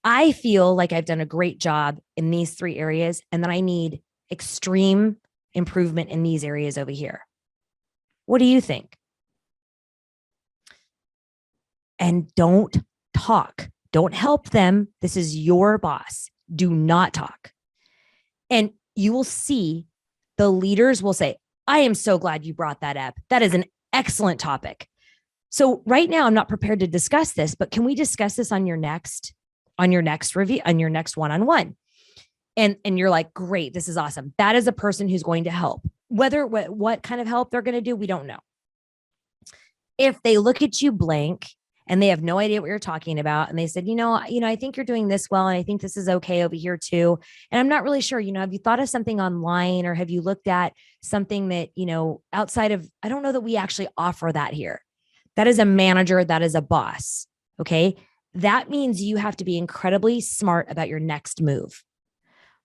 I feel like I've done a great job in these 3 areas, and that I need extreme improvement in these areas over here. What do you think? And don't talk. Don't help them. This is your boss. Do not talk. And you will see the leaders will say, I am so glad you brought that up. That is an excellent topic. So right now, I'm not prepared to discuss this, but can we discuss this on your next review, on your next one-on-one? And you're like, great, this is awesome. That is a person who's going to help. What kind of help they're going to do, we don't know. If they look at you blank and they have no idea what you're talking about, and they said, I think you're doing this well, and I think this is okay over here too, and I'm not really sure, have you thought of something online, or have you looked at something that, outside of, I don't know that we actually offer that here. That is a manager, that is a boss. Okay. That means you have to be incredibly smart about your next move.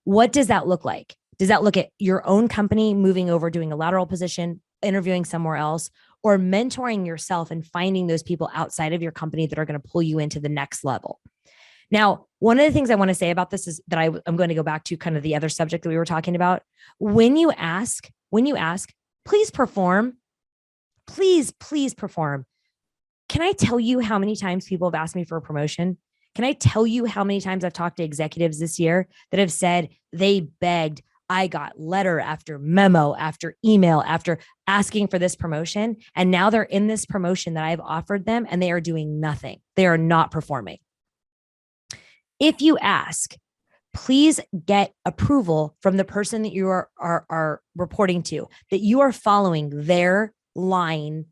What does that look like? Does that look at your own company moving over, doing a lateral position, interviewing somewhere else, or mentoring yourself and finding those people outside of your company that are going to pull you into the next level? Now, one of the things I want to say about this is that I'm going to go back to kind of the other subject that we were talking about. When you ask, please perform. Please perform. Can I tell you how many times people have asked me for a promotion? Can I tell you how many times I've talked to executives this year that have said they begged, I got letter after memo, after email, after asking for this promotion. And now they're in this promotion that I've offered them, and they are doing nothing. They are not performing. If you ask, please get approval from the person that you are reporting to, that you are following their line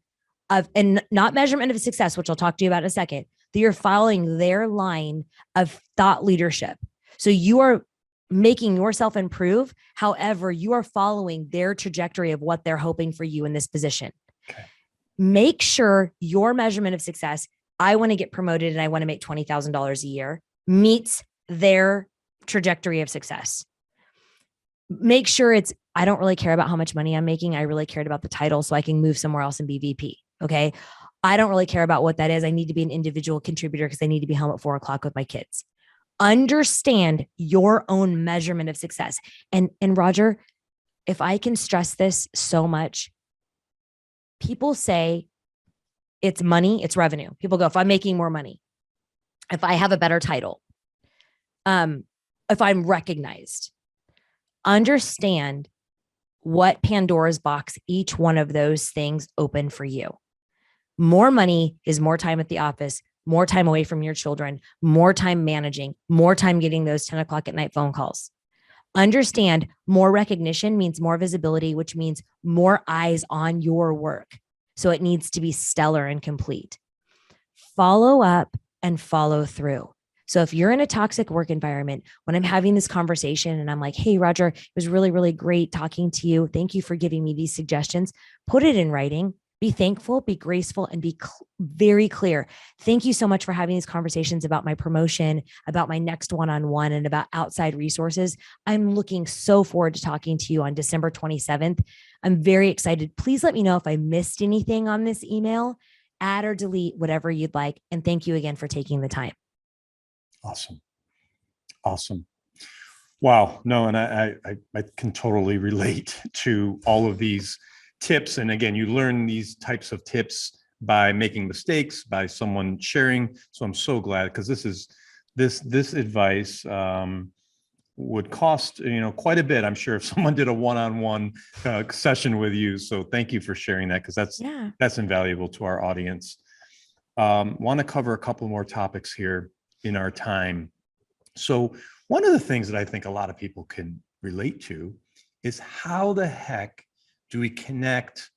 of, and not measurement of success, which I'll talk to you about in a second, that you're following their line of thought leadership. So you are making yourself improve. However, you are following their trajectory of what they're hoping for you in this position. Okay. Make sure your measurement of success, I want to get promoted and I want to make $20,000 a year, meets their trajectory of success. Make sure I don't really care about how much money I'm making. I really cared about the title so I can move somewhere else and be VP. Okay. I don't really care about what that is. I need to be an individual contributor because I need to be home at 4:00 with my kids. Understand your own measurement of success. And Roger, if I can stress this so much, people say it's money, it's revenue. People go, if I'm making more money, if I have a better title, if I'm recognized, understand what Pandora's box each one of those things open for you. More money is more time at the office, more time away from your children, more time managing, more time getting those 10 o'clock at night phone calls. Understand more recognition means more visibility, which means more eyes on your work. So it needs to be stellar and complete. Follow up and follow through. So if you're in a toxic work environment, when I'm having this conversation and I'm like, hey, Roger, it was really, really great talking to you. Thank you for giving me these suggestions. Put it in writing. Be thankful, be graceful, and be very clear. Thank you so much for having these conversations about my promotion, about my next one-on-one, and about outside resources. I'm looking so forward to talking to you on December 27th. I'm very excited. Please let me know if I missed anything on this email. Add or delete whatever you'd like. And thank you again for taking the time. Awesome. Awesome. Wow. No, and I can totally relate to all of these tips. And again, you learn these types of tips by making mistakes, by someone sharing. So I'm so glad, because this advice would cost, quite a bit, I'm sure, if someone did a one-on-one session with you. So thank you for sharing that, because that's invaluable to our audience. Want to cover a couple more topics here in our time. So one of the things that I think a lot of people can relate to is, how the heck do we connect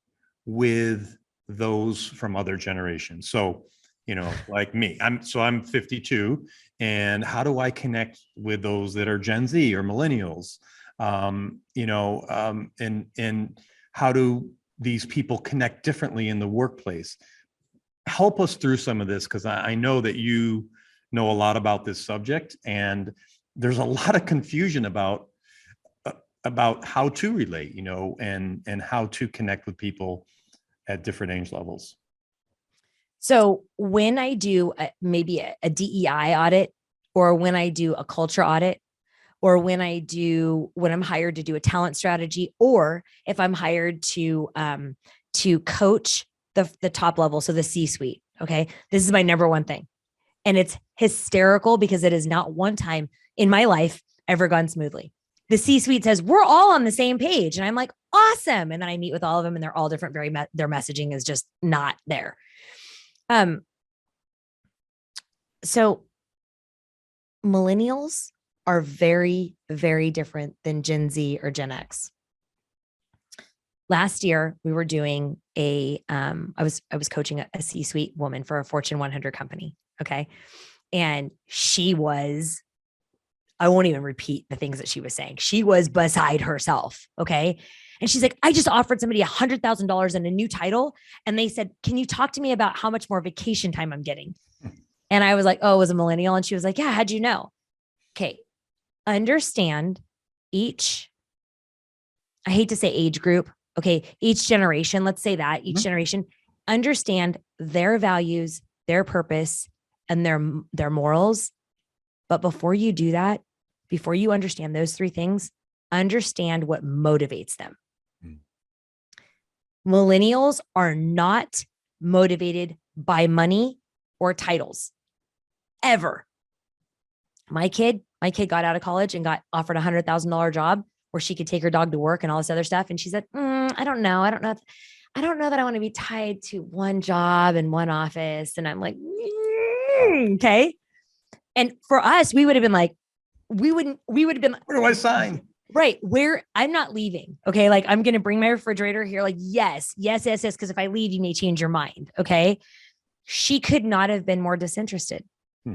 with those from other generations? So, like me, I'm 52, and how do I connect with those that are Gen Z or millennials? And how do these people connect differently in the workplace? Help us through some of this, because I know that you know a lot about this subject, and there's a lot of confusion about how to relate, and how to connect with people at different age levels. So when I do maybe a DEI audit, or when I do a culture audit, or when I'm hired to do a talent strategy, or if I'm hired to coach the top level, so the C-suite, okay, this is my number one thing. And it's hysterical, because it has not one time in my life ever gone smoothly. The C-suite says, we're all on the same page. And I'm like, awesome. And then I meet with all of them, and they're all different. Their messaging is just not there. So millennials are very, very different than Gen Z or Gen X. Last year, we were doing I was coaching a C-suite woman for a Fortune 100 company. Okay. And she was, I won't even repeat the things that she was saying. She was beside herself. Okay. And she's like, I just offered somebody $100,000 and a new title. And they said, can you talk to me about how much more vacation time I'm getting? And I was like, oh, it was a millennial. And she was like, yeah, how'd you know? Okay. Understand each, I hate to say age group. Okay. Each generation, let's say that each generation, understand their values, their purpose, and their morals. But before you do that, before you understand those three things, understand what motivates them. Millennials are not motivated by money or titles, ever. My kid got out of college and got offered $100,000 job where she could take her dog to work and all this other stuff. And she said, I don't know that I want to be tied to one job and one office. And I'm like, okay. And for us, we would have been like, we would have been like, where do I sign? Right. Where I'm not leaving. Okay. Like, I'm going to bring my refrigerator here. Like, yes. Cause if I leave, you may change your mind. Okay. She could not have been more disinterested.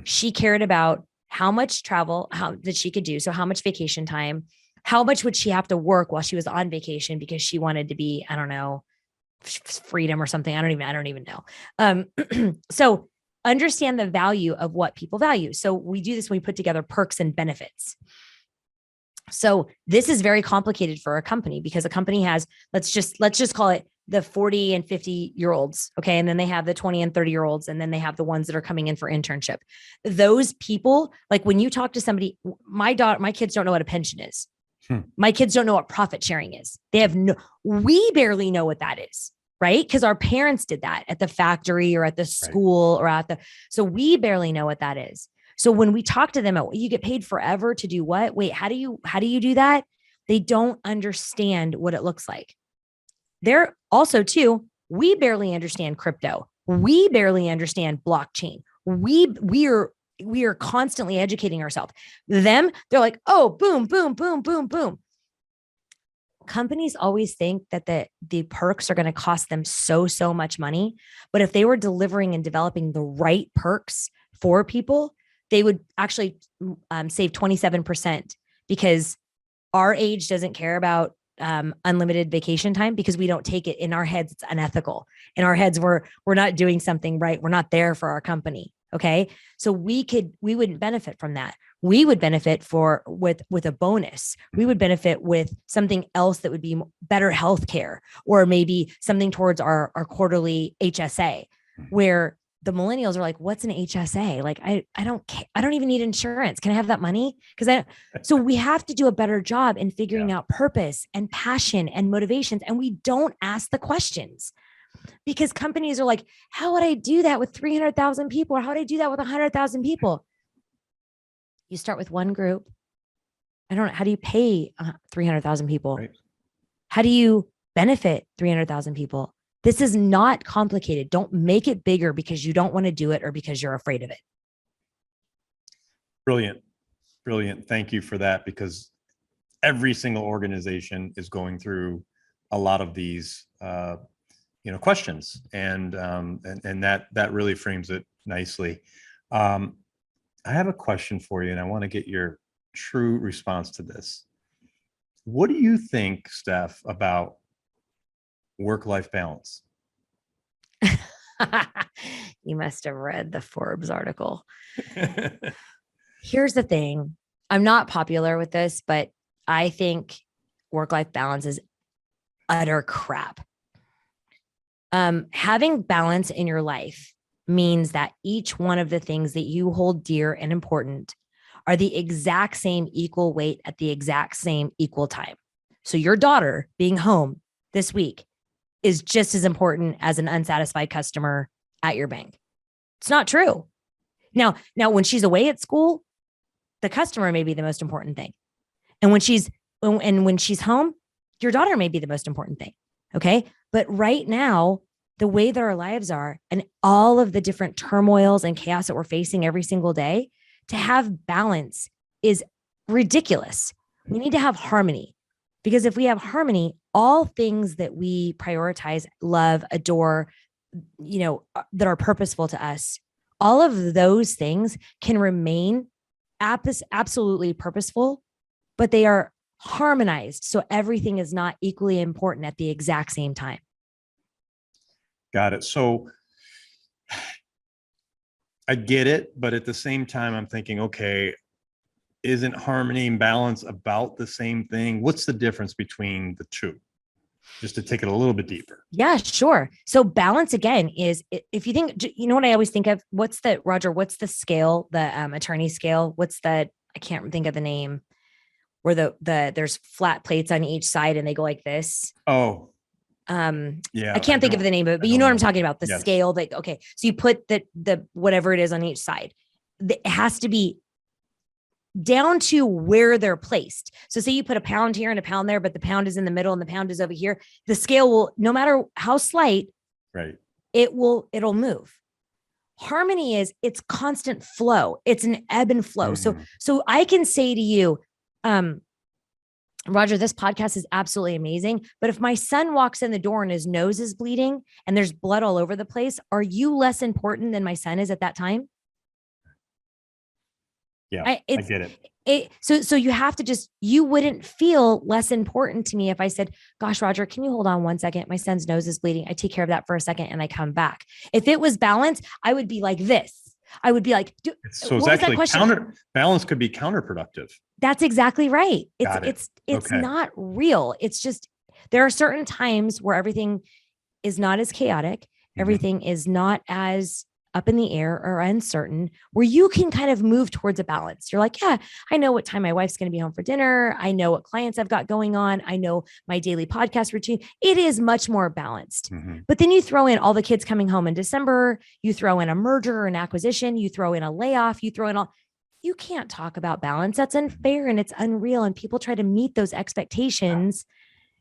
She cared about how much travel, that she could do. So how much vacation time, how much would she have to work while she was on vacation, because she wanted to be, I don't know, freedom or something. I don't even know. So understand the value of what people value. So we do this when we put together perks and benefits. So this is very complicated for a company, because a company has, let's just call it the 40 and 50-year-olds. Okay. And then they have the 20 and 30-year-olds. And then they have the ones that are coming in for internship. Those people, like when you talk to somebody, my kids don't know what a pension is. My kids don't know what profit sharing is. We barely know what that is. Right? Because our parents did that at the factory or at the school or so we barely know what that is. So when we talk to them, you get paid forever to do what? Wait, how do you do that? They don't understand what it looks like. They're also too, we barely understand crypto. We barely understand blockchain. We are constantly educating ourselves. They're like, oh, boom, boom, boom, boom, boom. Companies always think that the perks are going to cost them so much money. But if they were delivering and developing the right perks for people, they would actually save 27%, because our age doesn't care about unlimited vacation time, because we don't take it. In our heads, it's unethical. In our heads, we're not doing something right. We're not there for our company. Okay. So we wouldn't benefit from that. We would benefit with a bonus. We would benefit with something else that would be better healthcare, or maybe something towards our quarterly HSA, where the millennials are like, what's an HSA? Like, I don't even need insurance. Can I have that money? So we have to do a better job in figuring out purpose and passion and motivations. And we don't ask the questions, because companies are like, how would I do that with 300,000 people? Or how would I do that with 100,000 people? You start with one group. I don't know. How do you pay 300,000 people? Right. How do you benefit 300,000 people? This is not complicated. Don't make it bigger because you don't want to do it or because you're afraid of it. Brilliant. Brilliant. Thank you for that, because every single organization is going through a lot of these questions, and that really frames it nicely. I have a question for you, and I want to get your true response to this. What do you think, Steph, about work-life balance? You must have read the Forbes article. Here's the thing. I'm not popular with this, but I think work-life balance is utter crap. Having balance in your life means that each one of the things that you hold dear and important are the exact same equal weight at the exact same equal time. So your daughter being home this week is just as important as an unsatisfied customer at your bank. It's not true. Now when she's away at school, the customer may be the most important thing. And when she's home, your daughter may be the most important thing. Okay. But right now, the way that our lives are and all of the different turmoils and chaos that we're facing every single day, to have balance is ridiculous. We need to have harmony, because if we have harmony, all things that we prioritize, love, adore, that are purposeful to us, all of those things can remain absolutely purposeful, but they are harmonized. So everything is not equally important at the exact same time. Got it. So I get it, but at the same time, I'm thinking, okay, isn't harmony and balance about the same thing? What's the difference between the two? Just to take it a little bit deeper. Yeah, sure. So balance, again, is, if you think, what I always think of, what's the scale, the attorney scale? I can't think of the name, where there's flat plates on each side and they go like this. Oh, yeah, I can't think of the name of it, but you know what I'm talking about. The scale that, okay. So you put the whatever it is on each side. It has to be down to where they're placed. So say you put a pound here and a pound there, but the pound is in the middle and the pound is over here. The scale will, no matter how slight, right, it'll move. Harmony is, it's constant flow. It's an ebb and flow. Mm-hmm. So I can say to you, Roger, this podcast is absolutely amazing. But if my son walks in the door and his nose is bleeding and there's blood all over the place, are you less important than my son is at that time? Yeah, I get it. So you have to you wouldn't feel less important to me if I said, gosh, Roger, can you hold on 1 second? My son's nose is bleeding. I take care of that for a second and I come back. If it was balance, I would be like this. I would be like, so it's actually balance could be counterproductive. That's exactly right. It's okay. Not real. It's just, there are certain times where everything is not as chaotic. Mm-hmm. Everything is not as up in the air or uncertain, where you can kind of move towards a balance. You're like, yeah, I know what time my wife's going to be home for dinner. I know what clients I've got going on. I know my daily podcast routine. It is much more balanced. Mm-hmm. But then you throw in all the kids coming home in December, you throw in a merger or an acquisition, you throw in a layoff, you throw in you can't talk about balance. That's unfair and it's unreal. And people try to meet those expectations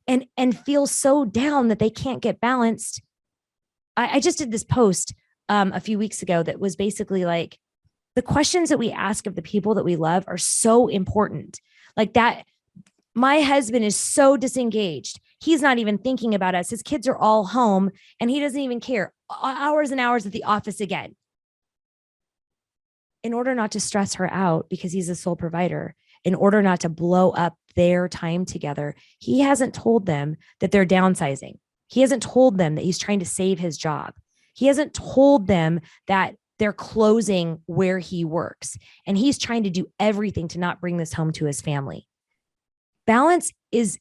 and feel so down that they can't get balanced. I just did this post a few weeks ago that was basically like, the questions that we ask of the people that we love are so important. Like that, my husband is so disengaged. He's not even thinking about us. His kids are all home and he doesn't even care. Hours and hours at the office again. In order not to stress her out because he's a sole provider, in order not to blow up their time together, he hasn't told them that they're downsizing. He hasn't told them that he's trying to save his job. He hasn't told them that they're closing where he works. And he's trying to do everything to not bring this home to his family. Balance is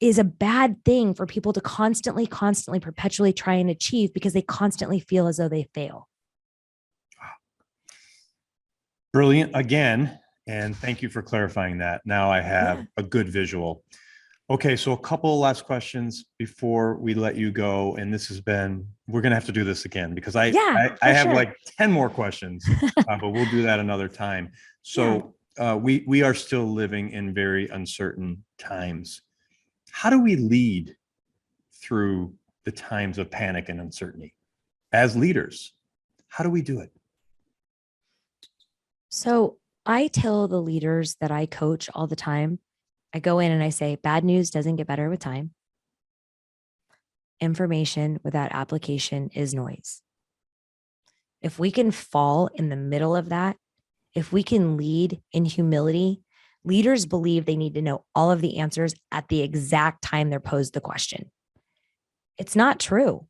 a bad thing for people to constantly, perpetually try and achieve because they constantly feel as though they fail. Brilliant again. And thank you for clarifying that. Now I have a good visual. Okay, so a couple last questions before we let you go. And this has been, we're going to have to do this again because I have like 10 more questions, but we'll do that another time. So we are still living in very uncertain times. How do we lead through the times of panic and uncertainty as leaders? How do we do it? So I tell the leaders that I coach all the time, I go in and I say, bad news doesn't get better with time. Information without application is noise. If we can fall in the middle of that, if we can lead in humility, leaders believe they need to know all of the answers at the exact time they're posed the question. It's not true.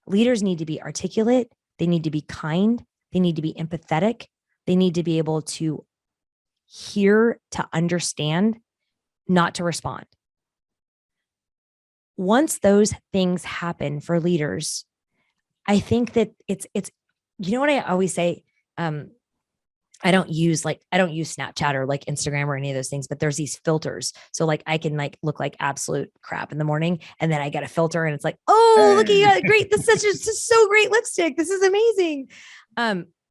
Leaders need to be articulate. They need to be kind. They need to be empathetic. They need to be able to hear, to understand, not to respond. Once those things happen for leaders, I think that it's, you know what I always say? I don't use Snapchat or like Instagram or any of those things, but there's these filters. So like I can like look like absolute crap in the morning and then I get a filter and it's like, oh, look at you. Great. This is so great lipstick. This is amazing.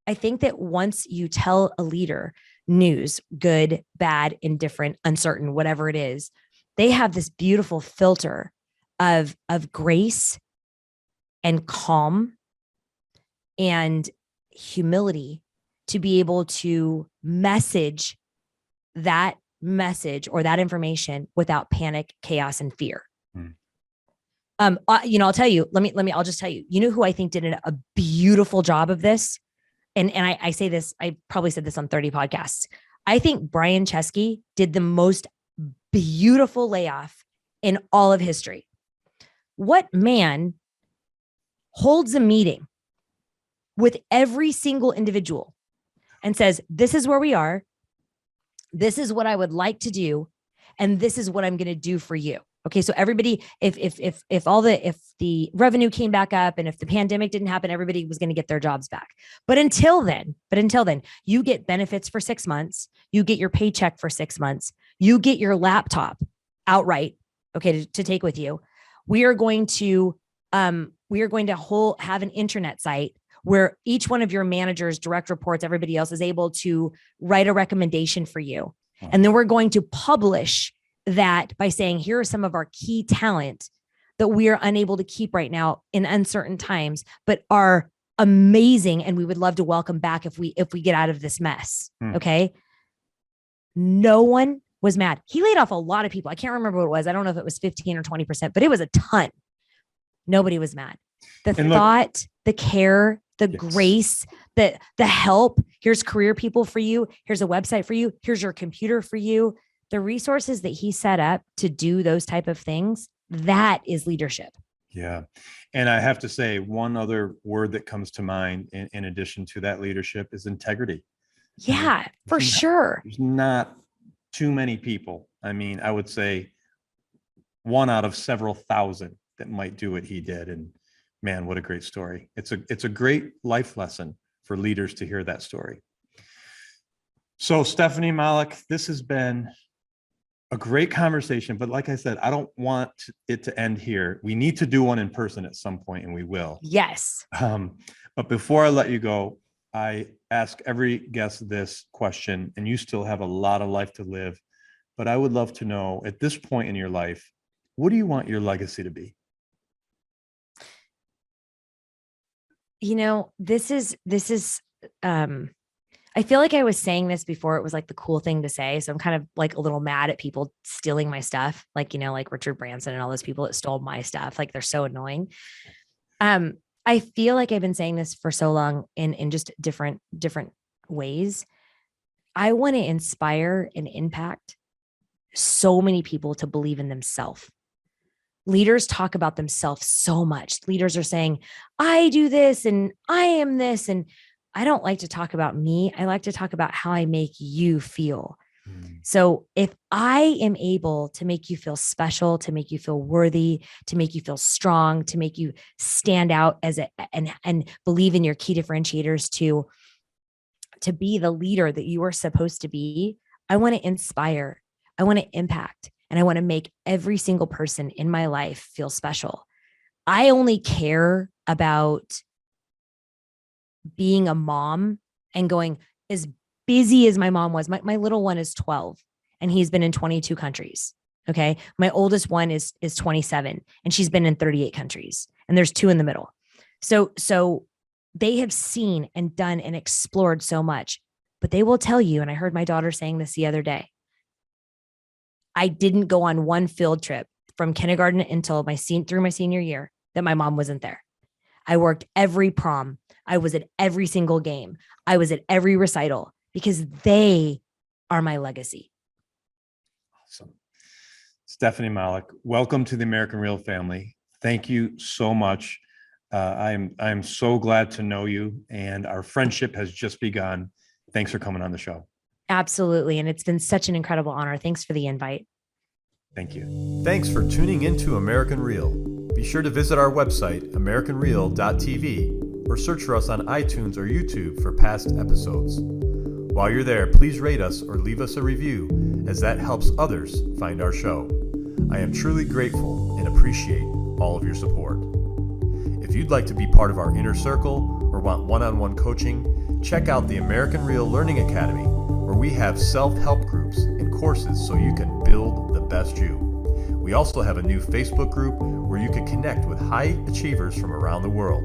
I think that once you tell a leader news, good, bad, indifferent, uncertain, whatever it is, they have this beautiful filter of grace and calm and humility to be able to message that message or that information without panic, chaos, and fear. I'll tell you, I'll just tell you, you know who I think did a beautiful job of this? And I say this, I probably said this on 30 podcasts. I think Brian Chesky did the most beautiful layoff in all of history. What man holds a meeting with every single individual and says, this is where we are. This is what I would like to do. And this is what I'm going to do for you. Okay. So everybody, if the revenue came back up and if the pandemic didn't happen, everybody was going to get their jobs back. But until then, you get benefits for 6 months. You get your paycheck for 6 months. You get your laptop outright. Okay. To take with you. We are going to have an intranet site where each one of your managers, direct reports, everybody else is able to write a recommendation for you. And then we're going to publish that by saying, here are some of our key talent that we are unable to keep right now in uncertain times, but are amazing. And we would love to welcome back if we get out of this mess. Okay. No one was mad. He laid off a lot of people. I can't remember what it was. I don't know if it was 15 or 20%, but it was a ton. Nobody was mad. The care, the grace, the help. Here's career people for you. Here's a website for you. Here's your computer for you. The resources that he set up to do those type of things, that is leadership. Yeah. And I have to say, one other word that comes to mind in addition to that leadership is integrity. Yeah, for sure. There's not too many people. I mean, I would say one out of several thousand that might do what he did. And man, what a great story. It's a great life lesson for leaders to hear that story. So Stephynie, Malik, this has been a great conversation, but like I said, I don't want it to end here. We need to do one in person at some point, and we will. Yes. But before I let you go, I ask every guest this question, and you still have a lot of life to live, but I would love to know at this point in your life, what do you want your legacy to be? This is, I feel like I was saying this before it was like the cool thing to say. So I'm kind of like a little mad at people stealing my stuff. Like, like Richard Branson and all those people that stole my stuff. Like they're so annoying. I feel like I've been saying this for so long in just different ways. I want to inspire and impact so many people to believe in themselves. Leaders talk about themselves so much. Leaders are saying, I do this and I am this. And I don't like to talk about me. I like to talk about how I make you feel. So if I am able to make you feel special, to make you feel worthy, to make you feel strong, to make you stand out and believe in your key differentiators to be the leader that you are supposed to be, I want to inspire, I want to impact, and I want to make every single person in my life feel special. I only care about being a mom and going as busy as my mom was. My little one is 12 and he's been in 22 countries. Okay. My oldest one is 27 and she's been in 38 countries and there's 2 in the middle. So they have seen and done and explored so much, but they will tell you, and I heard my daughter saying this the other day, I didn't go on one field trip from kindergarten until through my senior year that my mom wasn't there. I worked every prom. I was at every single game. I was at every recital because they are my legacy. Awesome. Stephynie Malik, welcome to the American Real family. Thank you so much. I'm so glad to know you, and our friendship has just begun. Thanks for coming on the show. Absolutely. And it's been such an incredible honor. Thanks for the invite. Thank you. Thanks for tuning into American Real. Be sure to visit our website, americanreal.tv, or search for us on iTunes or YouTube for past episodes. While you're there, please rate us or leave us a review, as that helps others find our show. I am truly grateful and appreciate all of your support. If you'd like to be part of our inner circle or want one-on-one coaching, check out the American Real Learning Academy, where we have self-help groups and courses so you can build the best you. We also have a new Facebook group where you can connect with high achievers from around the world.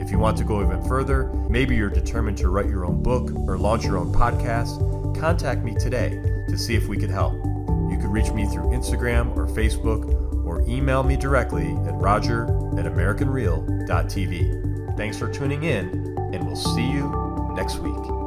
If you want to go even further, maybe you're determined to write your own book or launch your own podcast, contact me today to see if we could help. You can reach me through Instagram or Facebook, or email me directly at roger@americanreal.tv. Thanks for tuning in, and we'll see you next week.